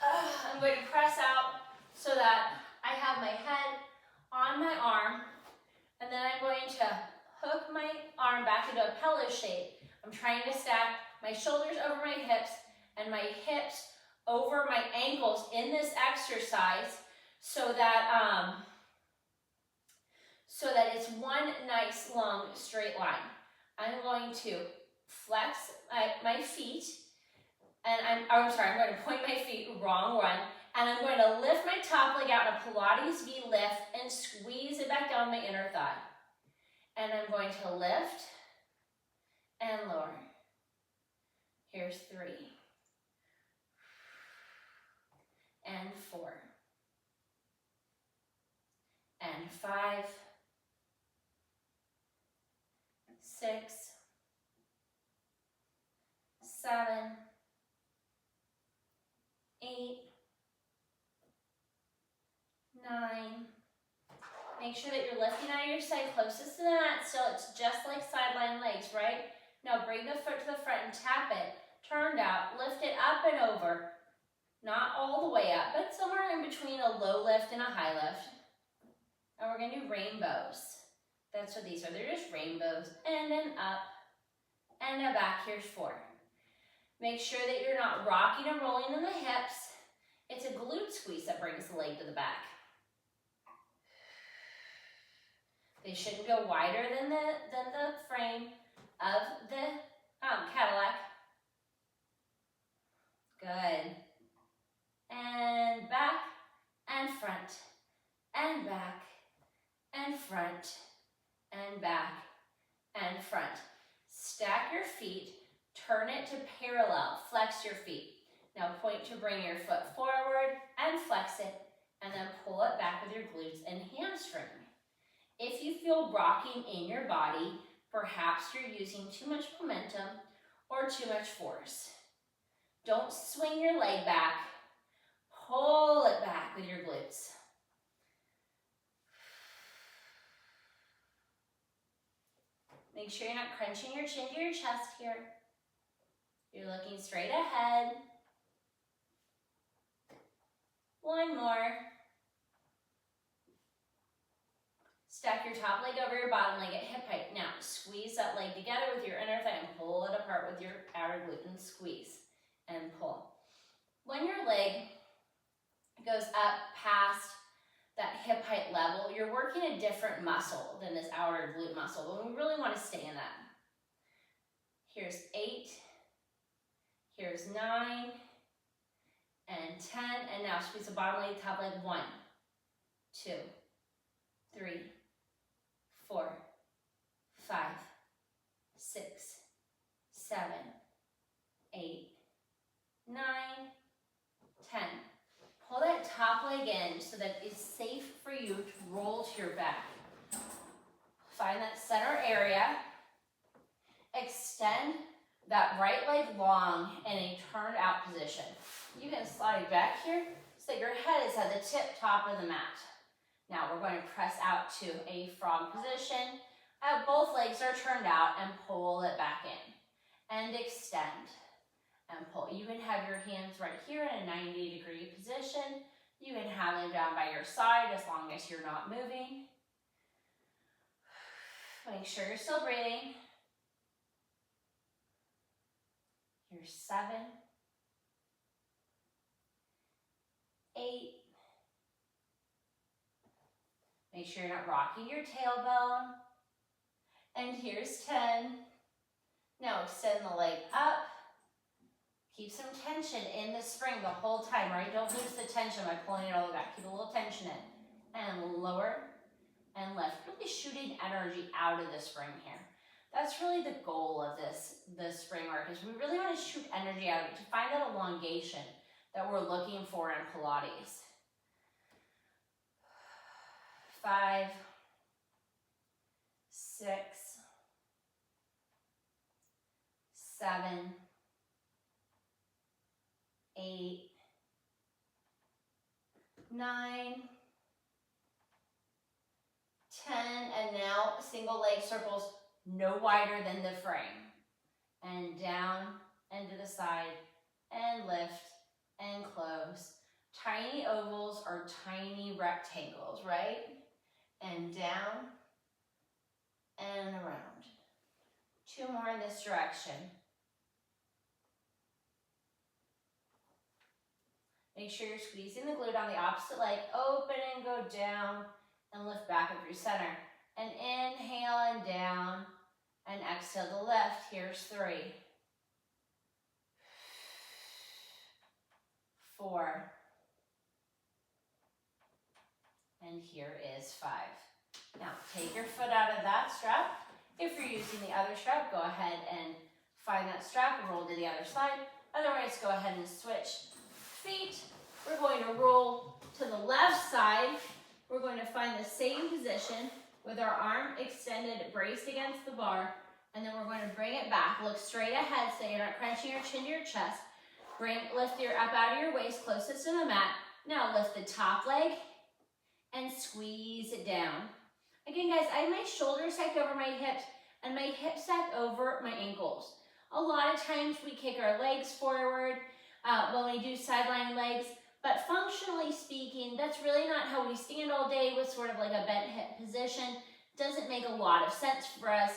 I'm going to press out so that I have my head on my arm, and then I'm going to hook my arm back into a pillow shape. I'm trying to stack my shoulders over my hips and my hips over my ankles in this exercise so that it's one nice long straight line. I'm going to flex my feet, and I'm going to point my feet, wrong one, and I'm going to lift my top leg out in a Pilates V lift and squeeze it back down my inner thigh. And I'm going to lift and lower. Here's 3 and 4 and 5, 6, 7, 8, 9. Make sure that you're lifting out of your side closest to the mat. Still, it's just like sideline legs, right? Now bring the foot to the front and tap it. Turned out, lift it up and over. Not all the way up, but somewhere in between a low lift and a high lift. And we're gonna do rainbows. That's what these are, they're just rainbows. And then up, and a back, here's 4. Make sure that you're not rocking and rolling in the hips. It's a glute squeeze that brings the leg to the back. They shouldn't go wider than the frame of the Cadillac. Good. And back, and front, and back, and front, and back, and front. Stack your feet, turn it to parallel, flex your feet. Now point to bring your foot forward and flex it, and then pull it back with your glutes and hamstring. If you feel rocking in your body, perhaps you're using too much momentum or too much force. Don't swing your leg back, pull it back with your glutes. Make sure you're not crunching your chin to your chest here. You're looking straight ahead. 1 more. Stack your top leg over your bottom leg at hip height. Now, squeeze that leg together with your inner thigh and pull it apart with your outer glute and squeeze and pull. When your leg goes up past that hip height level, you're working a different muscle than this outer glute muscle, but we really want to stay in that. Here's 8, here's 9, and 10, and now squeeze the bottom leg, top leg, 1, 2, 3, 4, 5, 6, 7, 8, 9, 10. Pull that top leg in so that it's safe for you to roll to your back. Find that center area. Extend that right leg long in a turned out position. You can slide back here so that your head is at the tip top of the mat. Now we're going to press out to a frog position. Both legs are turned out and pull it back in. And extend and pull. You can have your hands right here in a 90-degree position. You can have them down by your side as long as you're not moving. Make sure you're still breathing. Here's 7, 8. Make sure you're not rocking your tailbone. And here's 10. Now extend the leg up. Keep some tension in the spring the whole time, right? Don't lose the tension by pulling it all the way back. Keep a little tension in. And lower and lift. Really shooting energy out of the spring here. That's really the goal of this spring work, is we really want to shoot energy out of it to find that elongation that we're looking for in Pilates. 5, 6, 7, 8, 9, 10, and now single leg circles no wider than the frame. And down and to the side and lift and close. Tiny ovals are tiny rectangles, right? And down and around. 2 more in this direction. Make sure you're squeezing the glute on the opposite leg. Open and go down and lift back up through center. And inhale and down and exhale to lift. Here's 3, 4, and here is 5. Now take your foot out of that strap. If you're using the other strap, go ahead and find that strap and roll to the other side. Otherwise, go ahead and switch feet. We're going to roll to the left side. We're going to find the same position with our arm extended, braced against the bar, and then we're going to bring it back. Look straight ahead so you're not crunching your chin to your chest. Lift your up out of your waist closest to the mat. Now lift the top leg and squeeze it down. Again, guys, I have my shoulders stacked over my hips and my hips stacked over my ankles. A lot of times we kick our legs forward when we do sideline legs. But functionally speaking, that's really not how we stand all day with sort of like a bent hip position. Doesn't make a lot of sense for us.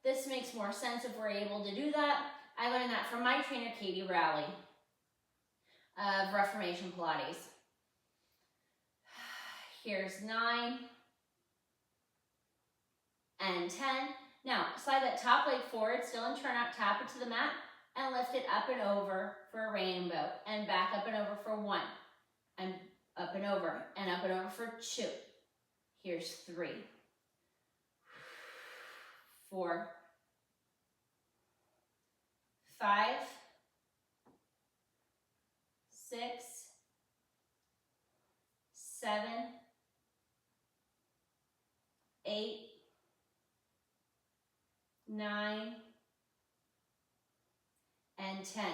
This makes more sense if we're able to do that. I learned that from my trainer, Katie Rowley of Reformation Pilates. Here's 9 and 10. Now, slide that top leg forward, still in turn up, tap it to the mat, and lift it up and over for a rainbow, and back up and over for 1, and up and over for 2. Here's 3, 4, 5, 6, 7, 8, 9, and 10.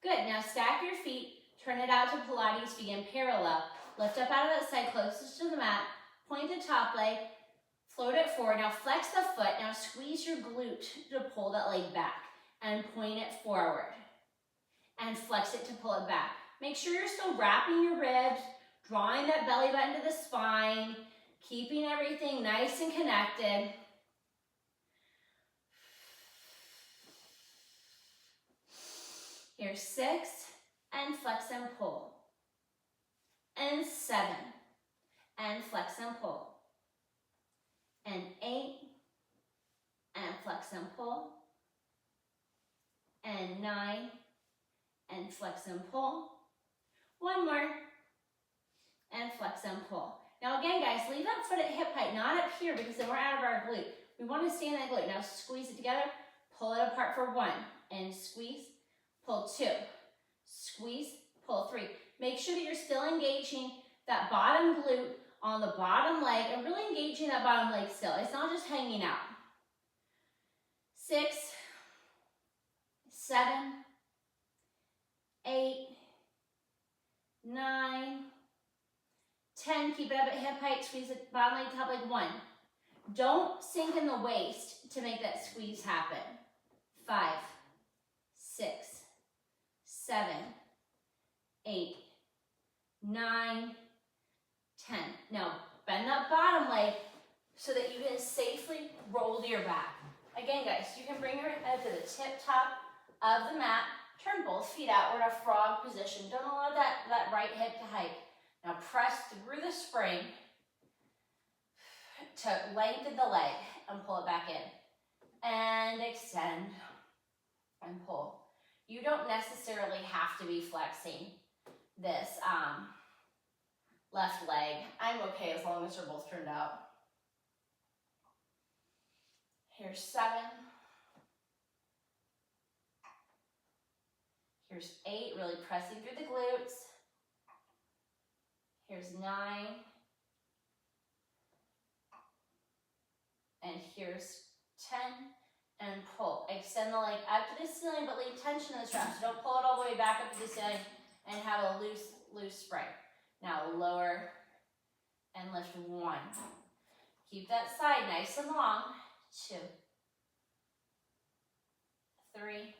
Good, now stack your feet, turn it out to Pilates, begin parallel. Lift up out of that side closest to the mat, point the top leg, float it forward. Now flex the foot, now squeeze your glute to pull that leg back and point it forward. And flex it to pull it back. Make sure you're still wrapping your ribs, drawing that belly button to the spine, keeping everything nice and connected. Here's 6, and flex and pull. And 7, and flex and pull. And 8, and flex and pull. And 9, and flex and pull. 1 more, and flex and pull. Now again, guys, leave that foot at hip height, not up here, because then we're out of our glute. We want to stay in that glute. Now squeeze it together, pull it apart for 1, and squeeze, pull 2, squeeze, pull 3. Make sure that you're still engaging that bottom glute on the bottom leg, and really engaging that bottom leg still. It's not just hanging out. 6, 7, 8, 9, 10. Keep it up at hip height. Squeeze the bottom leg, top leg. 1. Don't sink in the waist to make that squeeze happen. 5, 6, 7, 8, 9, 10. Now bend that bottom leg so that you can safely roll to your back. Again, guys, you can bring your head to the tip top of the mat. Turn both feet out. We're in a frog position. Don't allow that right hip to hike. Now press through the spring to lengthen the leg and pull it back in. And extend and pull. You don't necessarily have to be flexing this left leg. I'm okay as long as they're both turned out. Here's 7. Here's 8, really pressing through the glutes. Here's 9. And here's 10. And pull. Extend the leg up to the ceiling, but leave tension in the strap. So don't pull it all the way back up to the ceiling and have a loose spring. Now lower and lift 1. Keep that side nice and long. 2, 3,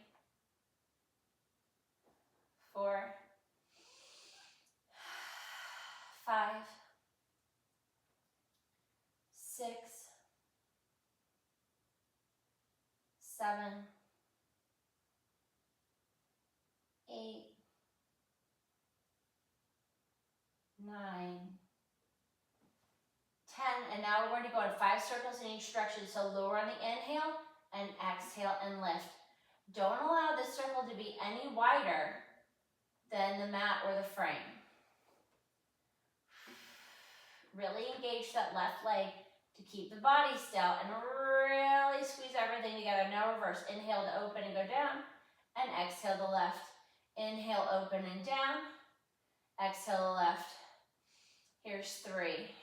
4, 5, 6, 7, 8, 9, 10, and now we're going to go in 5 circles in each direction. So lower on the inhale and exhale and lift. Don't allow this circle to be any wider than the mat or the frame. Really engage that left leg to keep the body still and really squeeze everything together. Now reverse. Inhale to open and go down, and exhale the left. Inhale, open and down. Exhale the left. Here's 3.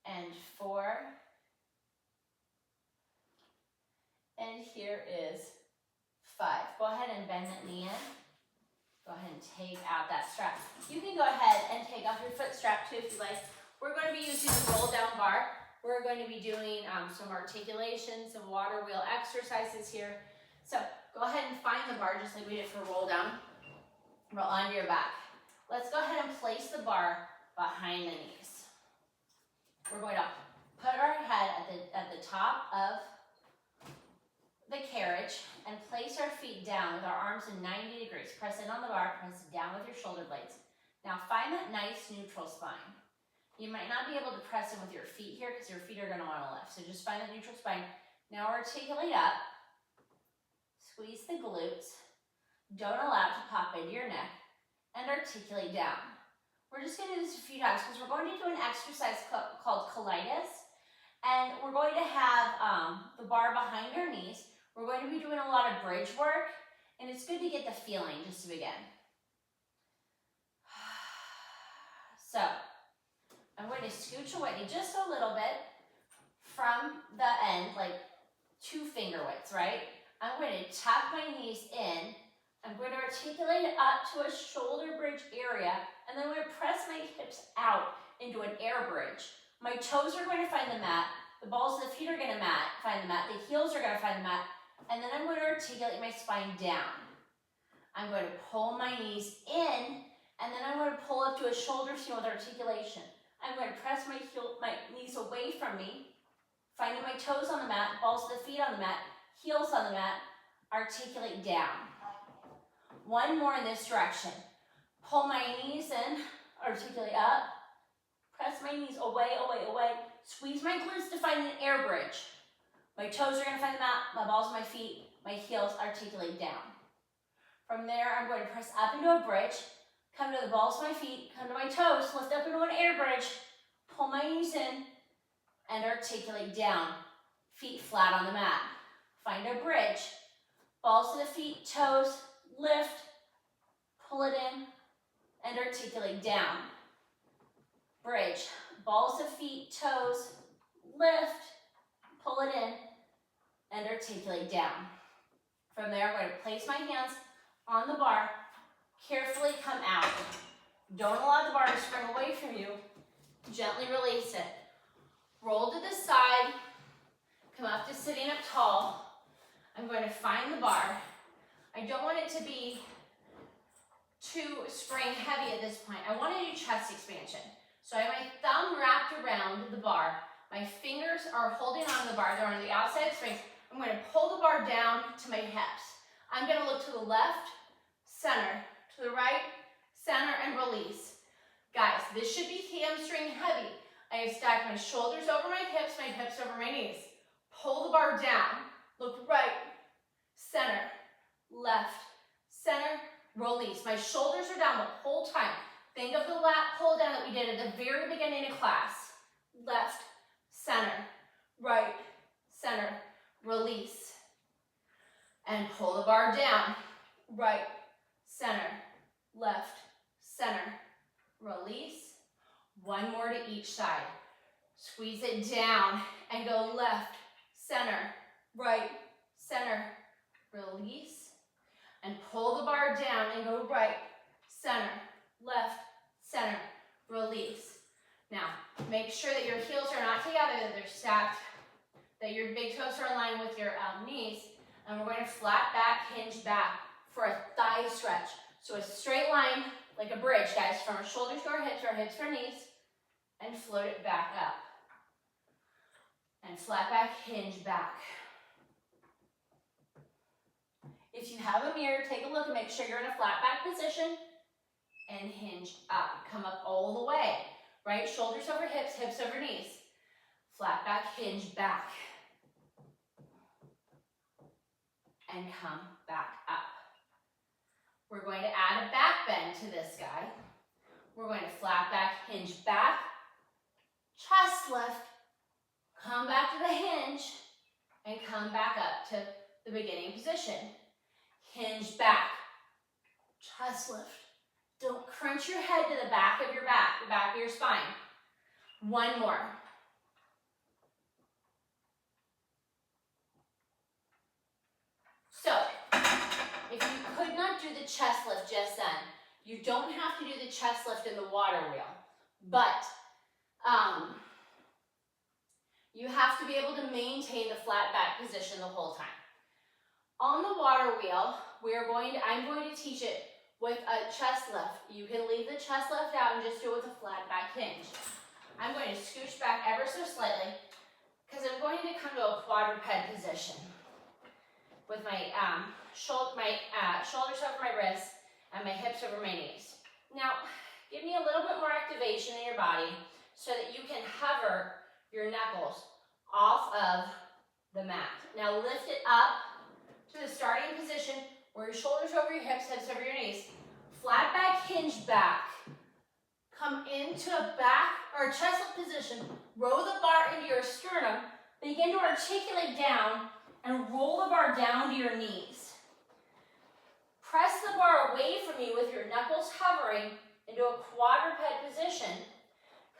And 4. And here is 5. Go ahead and bend that knee in. Go ahead and take out that strap. You can go ahead and take off your foot strap too if you like. We're going to be using the roll down bar. We're going to be doing some articulation, some water wheel exercises here. So Go ahead and find the bar just like we did for roll down. Roll onto your back. Let's go ahead and place the bar behind the knees. We're going to put our head at the top of the carriage and place our feet down with our arms in 90 degrees. Press in on the bar, press down with your shoulder blades. Now find that nice neutral spine. You might not be able to press in with your feet here because your feet are going to want to lift. So just find the neutral spine. Now articulate up. Squeeze the glutes. Don't allow it to pop into your neck. And articulate down. We're just going to do this a few times because we're going to do an exercise called Pilates. And we're going to have the bar behind our knees. We're going to be doing a lot of bridge work. And it's good to get the feeling just to begin. So, I'm going to scooch away just a little bit from the end, like 2 finger widths, right? I'm going to tuck my knees in. I'm going to articulate it up to a shoulder bridge area, and then I'm going to press my hips out into an air bridge. My toes are going to find the mat. The balls of the feet are going to find the mat. The heels are going to find the mat. And then I'm going to articulate my spine down. I'm going to pull my knees in, and then I'm going to pull up to a shoulder seam with articulation. I'm going to press my knees away from me, finding my toes on the mat, balls of the feet on the mat, heels on the mat, articulate down. One more in this direction. Pull my knees in, articulate up, press my knees away, away, away, squeeze my glutes to find an air bridge. My toes are going to find the mat, my balls of my feet, my heels articulate down. From there, I'm going to press up into a bridge, come to the balls of my feet, come to my toes, lift up into an air bridge, pull my knees in, and articulate down. Feet flat on the mat. Find a bridge. Balls to the feet, toes, lift, pull it in, and articulate down. Bridge. Balls of feet, toes, lift, pull it in, and articulate down. From there, I'm going to place my hands on the bar, carefully come out. Don't allow the bar to spring away from you. Gently release it. Roll to the side, come up to sitting up tall. I'm going to find the bar. I don't want it to be too spring heavy at this point. I want to do chest expansion. So I have my thumb wrapped around the bar. My fingers are holding on the bar. They're on the outside springs. I'm going to pull the bar down to my hips. I'm going to look to the left, center, to the right, center, and release. Guys, this should be hamstring heavy. I have stacked my shoulders over my hips over my knees. Pull the bar down. Look right, center, left, center, release. My shoulders are down the whole time. Think of the lat pull down that we did at the very beginning of class. Left, center, right, center, release. And pull the bar down. Right, center, left, center, release. One more to each side. Squeeze it down and go left, center, right, center, release. And pull the bar down and go right, center, left, center, release. Now, make sure that your heels are not together, that they're stacked, that your big toes are in line with your knees. And we're going to flat back, hinge back for a thigh stretch. So a straight line, like a bridge, guys, from our shoulders to our hips to our knees, and float it back up. And flat back, hinge back. If you have a mirror, take a look and make sure you're in a flat back position, and hinge up. Come up all the way. Right, shoulders over hips, hips over knees. Flat back, hinge back. And come back up. We're going to add a back bend to this guy. We're going to flat back, hinge back, chest lift, come back to the hinge, and come back up to the beginning position. Hinge back, chest lift. Don't crunch your head to the back of your back, the back of your spine. One more. So, if you could not do the chest lift just then, you don't have to do the chest lift in the water wheel, but you have to be able to maintain the flat back position the whole time. On the water wheel, I'm going to teach it with a chest lift. You can leave the chest lift out and just do it with a flat back hinge. I'm going to scooch back ever so slightly because I'm going to come to a quadruped position with my shoulders over my wrists and my hips over my knees. Now, give me a little bit more activation in your body so that you can hover your knuckles off of the mat. Now lift it up to the starting position where your shoulders over your hips, hips over your knees. Flat back, hinge back. Come into a back or a chest up position. Row the bar into your sternum. Begin to articulate down and roll the bar down to your knees. Press the bar away from you with your knuckles hovering into a quadruped position.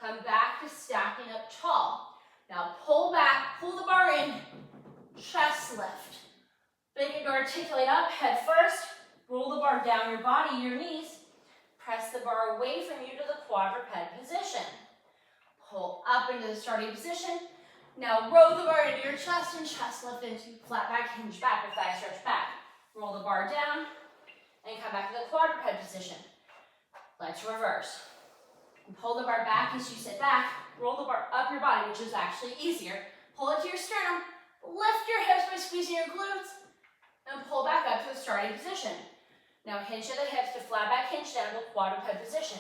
Come back to stacking up tall. Now pull back, pull the bar in, chest lift. Begin to articulate up, head first. Roll the bar down your body, your knees. Press the bar away from you to the quadruped position. Pull up into the starting position. Now row the bar into your chest and chest lift into flat back, hinge back, or thigh stretch back. Roll the bar down and come back to the quadruped position. Let's reverse. Pull the bar back as you sit back. Roll the bar up your body, which is actually easier. Pull it to your sternum. Lift your hips by squeezing your glutes. And pull back up to the starting position. Now hinge at the hips to flat back, hinge down to quadruped position.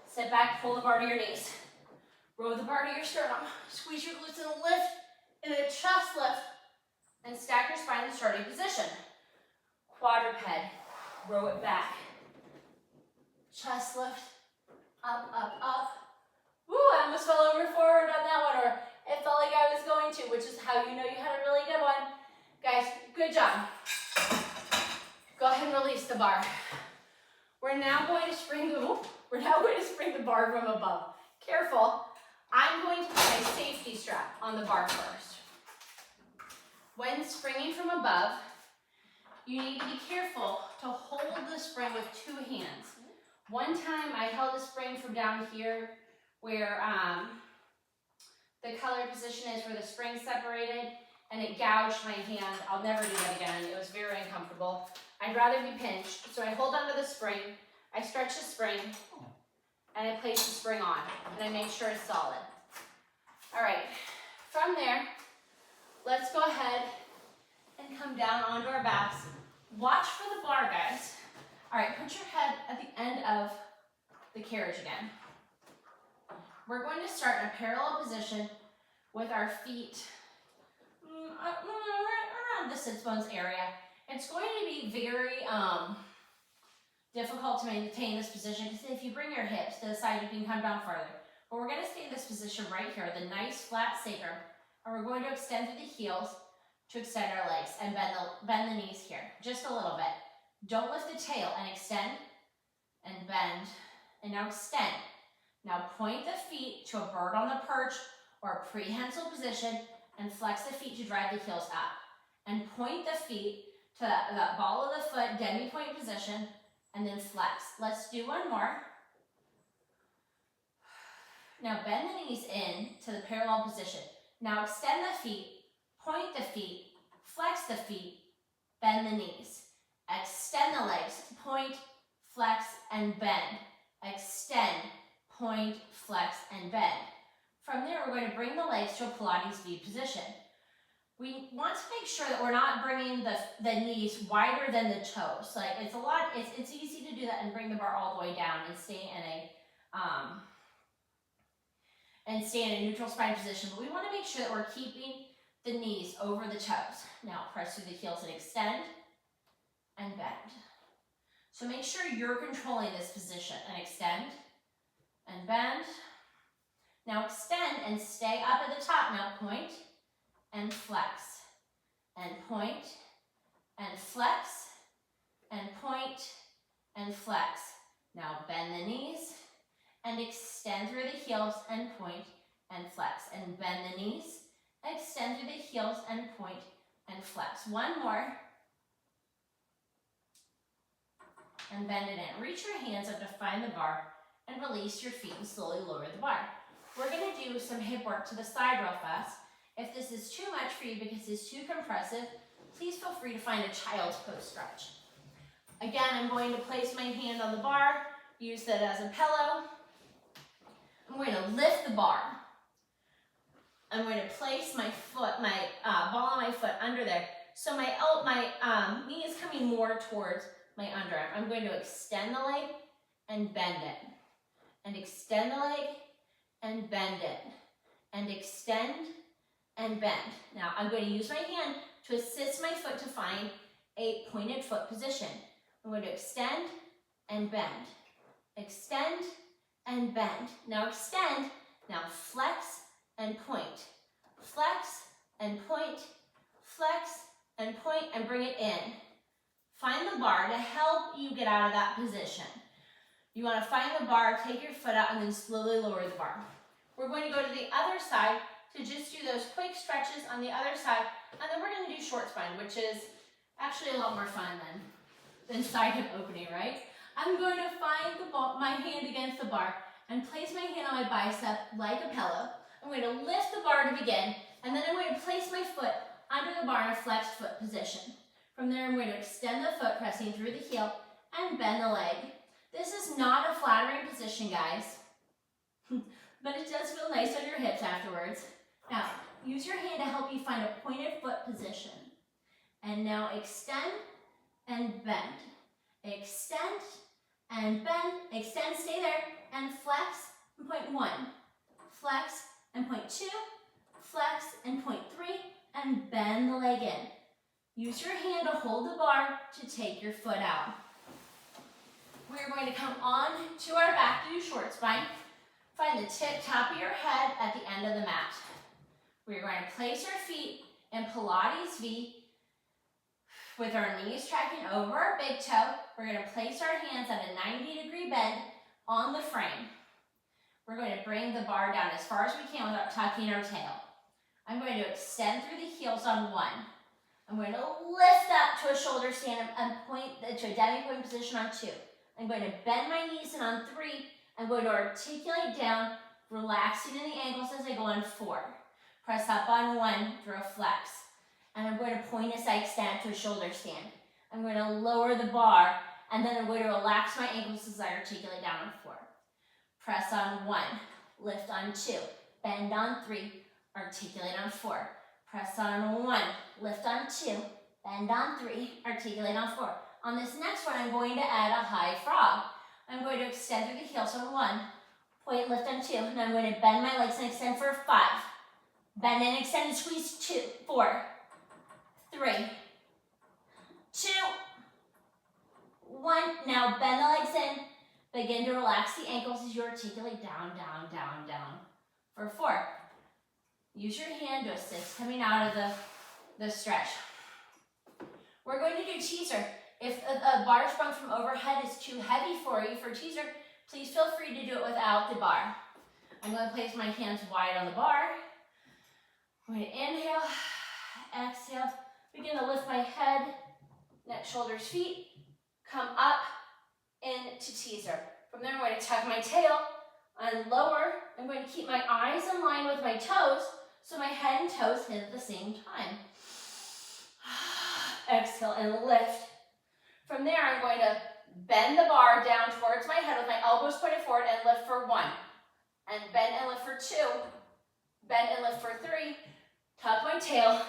Sit back, pull the bar to your knees. Row the bar to your sternum. Squeeze your glutes and lift in a chest lift. And stack your spine in the starting position. Quadruped. Row it back. Chest lift. Up, up, up. Woo, I almost fell over forward on that one, or it felt like I was going to, which is how you know you had a really good one. Guys, good job. Go ahead and release the bar. We're now going to spring the bar from above. Careful. I'm going to put my safety strap on the bar first. When springing from above, you need to be careful to hold the spring with two hands. One time I held the spring from down here where the color position is, where the spring separated, and it gouged my hand. I'll never do that again. It was very uncomfortable. I'd rather be pinched. So I hold onto the spring, I stretch the spring, and I place the spring on, and I make sure it's solid. All right, from there, let's go ahead and come down onto our backs. Watch for the bar, guys. All right, put your head at the end of the carriage again. We're going to start in a parallel position with our feet around the sits bones area. It's going to be very difficult to maintain this position because if you bring your hips to the side, you can come down further. But we're going to stay in this position right here, the nice flat sacrum, and we're going to extend through the heels to extend our legs and bend the knees here, just a little bit. Don't lift the tail, and extend and bend, and now extend. Now point the feet to a bird on the perch or a prehensile position and flex the feet to drive the heels up. And point the feet to the ball of the foot, demi-point position, and then flex. Let's do one more. Now bend the knees in to the parallel position. Now extend the feet, point the feet, flex the feet, bend the knees. Extend the legs, point, flex, and bend. Extend, point, flex, and bend. From there, we're going to bring the legs to a Pilates V position. We want to make sure that we're not bringing the knees wider than the toes. Like it's easy to do that and bring the bar all the way down and stay in a neutral spine position. But we want to make sure that we're keeping the knees over the toes. Now press through the heels and extend and bend. So make sure you're controlling this position and extend and bend. Now extend and stay up at the top. Now point and flex and point and flex and point and flex. Now bend the knees and extend through the heels and point and flex, and bend the knees, extend through the heels and point and flex. One more. And bend it in. Reach your hands up to find the bar and release your feet and slowly lower the bar. We're going to do some hip work to the side real fast. If this is too much for you because it's too compressive, please feel free to find a child's pose stretch. Again, I'm going to place my hand on the bar, use that as a pillow. I'm going to lift the bar. I'm going to place my foot, ball on my foot under there. So my knee is coming more towards my underarm. I'm going to extend the leg and bend it. And extend the leg and bend it. And extend and bend. Now I'm going to use my hand to assist my foot to find a pointed foot position. I'm going to extend and bend. Extend and bend. Now extend. Now flex and point. Flex and point. Flex and point and bring it in. Find the bar to help you get out of that position. You want to find the bar, take your foot out, and then slowly lower the bar. We're going to go to the other side to just do those quick stretches on the other side, and then we're going to do short spine, which is actually a lot more fun than side hip opening, right? I'm going to find my hand against the bar and place my hand on my bicep like a pillow. I'm going to lift the bar to begin, and then I'm going to place my foot under the bar in a flexed foot position. From there, I'm going to extend the foot, pressing through the heel, and bend the leg. This is not a flattering position, guys, but it does feel nice on your hips afterwards. Now, use your hand to help you find a pointed foot position. And now extend and bend. Extend and bend. Extend, stay there, and flex and point 1. Flex and point 2. Flex and point 3, and bend the leg in. Use your hand to hold the bar to take your foot out. We're going to come on to our back to do short spine. Find the top of your head at the end of the mat. We're going to place our feet in Pilates V with our knees tracking over our big toe. We're going to place our hands at a 90-degree bend on the frame. We're going to bring the bar down as far as we can without tucking our tail. I'm going to extend through the heels on 1. I'm going to lift up to a shoulder stand and point to a demi-point position on 2. I'm going to bend my knees in on 3. I'm going to articulate down, relaxing in the ankles as I go on 4. Press up on 1 through a flex. And I'm going to point as I extend to a shoulder stand. I'm going to lower the bar, and then I'm going to relax my ankles as I articulate down on 4. Press on 1, lift on 2, bend on 3, articulate on 4. Press on 1, lift on 2, bend on 3, articulate on 4. On this next one, I'm going to add a high frog. I'm going to extend through the heels on 1, point, lift on 2, and I'm going to bend my legs and extend for 5. Bend and extend and squeeze 2, 4, 3, 2, 1. Now bend the legs in. Begin to relax the ankles as you articulate down, down, down, down. For 4. Use your hand to assist coming out of the stretch. We're going to do teaser. If a bar sprung from overhead is too heavy for you for teaser, please feel free to do it without the bar. I'm going to place my hands wide on the bar. I'm going to inhale, exhale, begin to lift my head, neck, shoulders, feet, come up into teaser. From there, I'm going to tuck my tail and lower. I'm going to keep my eyes in line with my toes so my head and toes hit at the same time. Exhale and lift. From there, I'm going to bend the bar down towards my head with my elbows pointed forward and lift for 1. And bend and lift for 2. Bend and lift for 3. Tuck my tail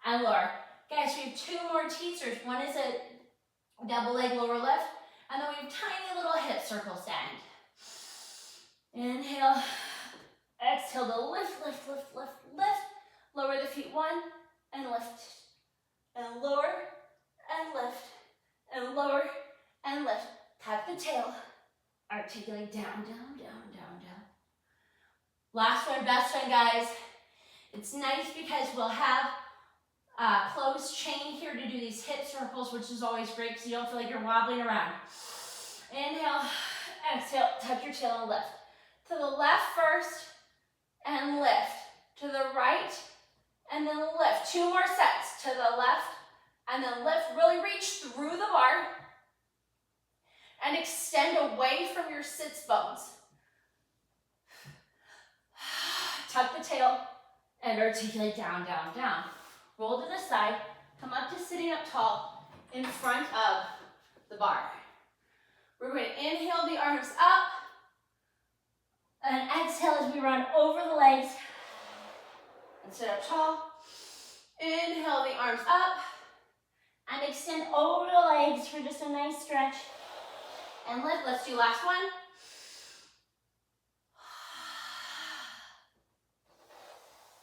and lower. Guys, we have 2 more teasers. One is a double leg lower lift, and then we have tiny little hip circle stand. Inhale, exhale to lift, lift, lift, lift, lift. Lower the feet 1 and lift, and lower and lift, and lower and lift. Tuck the tail, articulate down, down, down, down, down. Last one, best one, guys. It's nice because we'll have closed chain here to do these hip circles, which is always great because you don't feel like you're wobbling around. Inhale, exhale, tuck your tail and lift. To the left first, and lift. To the right, and then lift. 2 more sets. To the left, and then lift. Really reach through the bar, and extend away from your sits bones. Tuck the tail, and articulate down, down, down. Roll to the side, Come up to sitting up tall in front of the bar. We're going to inhale the arms up and exhale as we run over the legs and sit up tall. Inhale the arms up and extend over the legs for just a nice stretch. And lift. Let's do last one.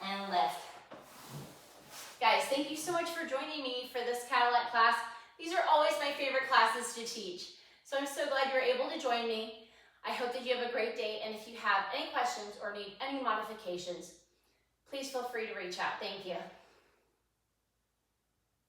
And lift. Guys, thank you so much for joining me for this Cadillac class. These are always my favorite classes to teach. So I'm so glad you're able to join me. I hope that you have a great day, and if you have any questions or need any modifications, please feel free to reach out. Thank you.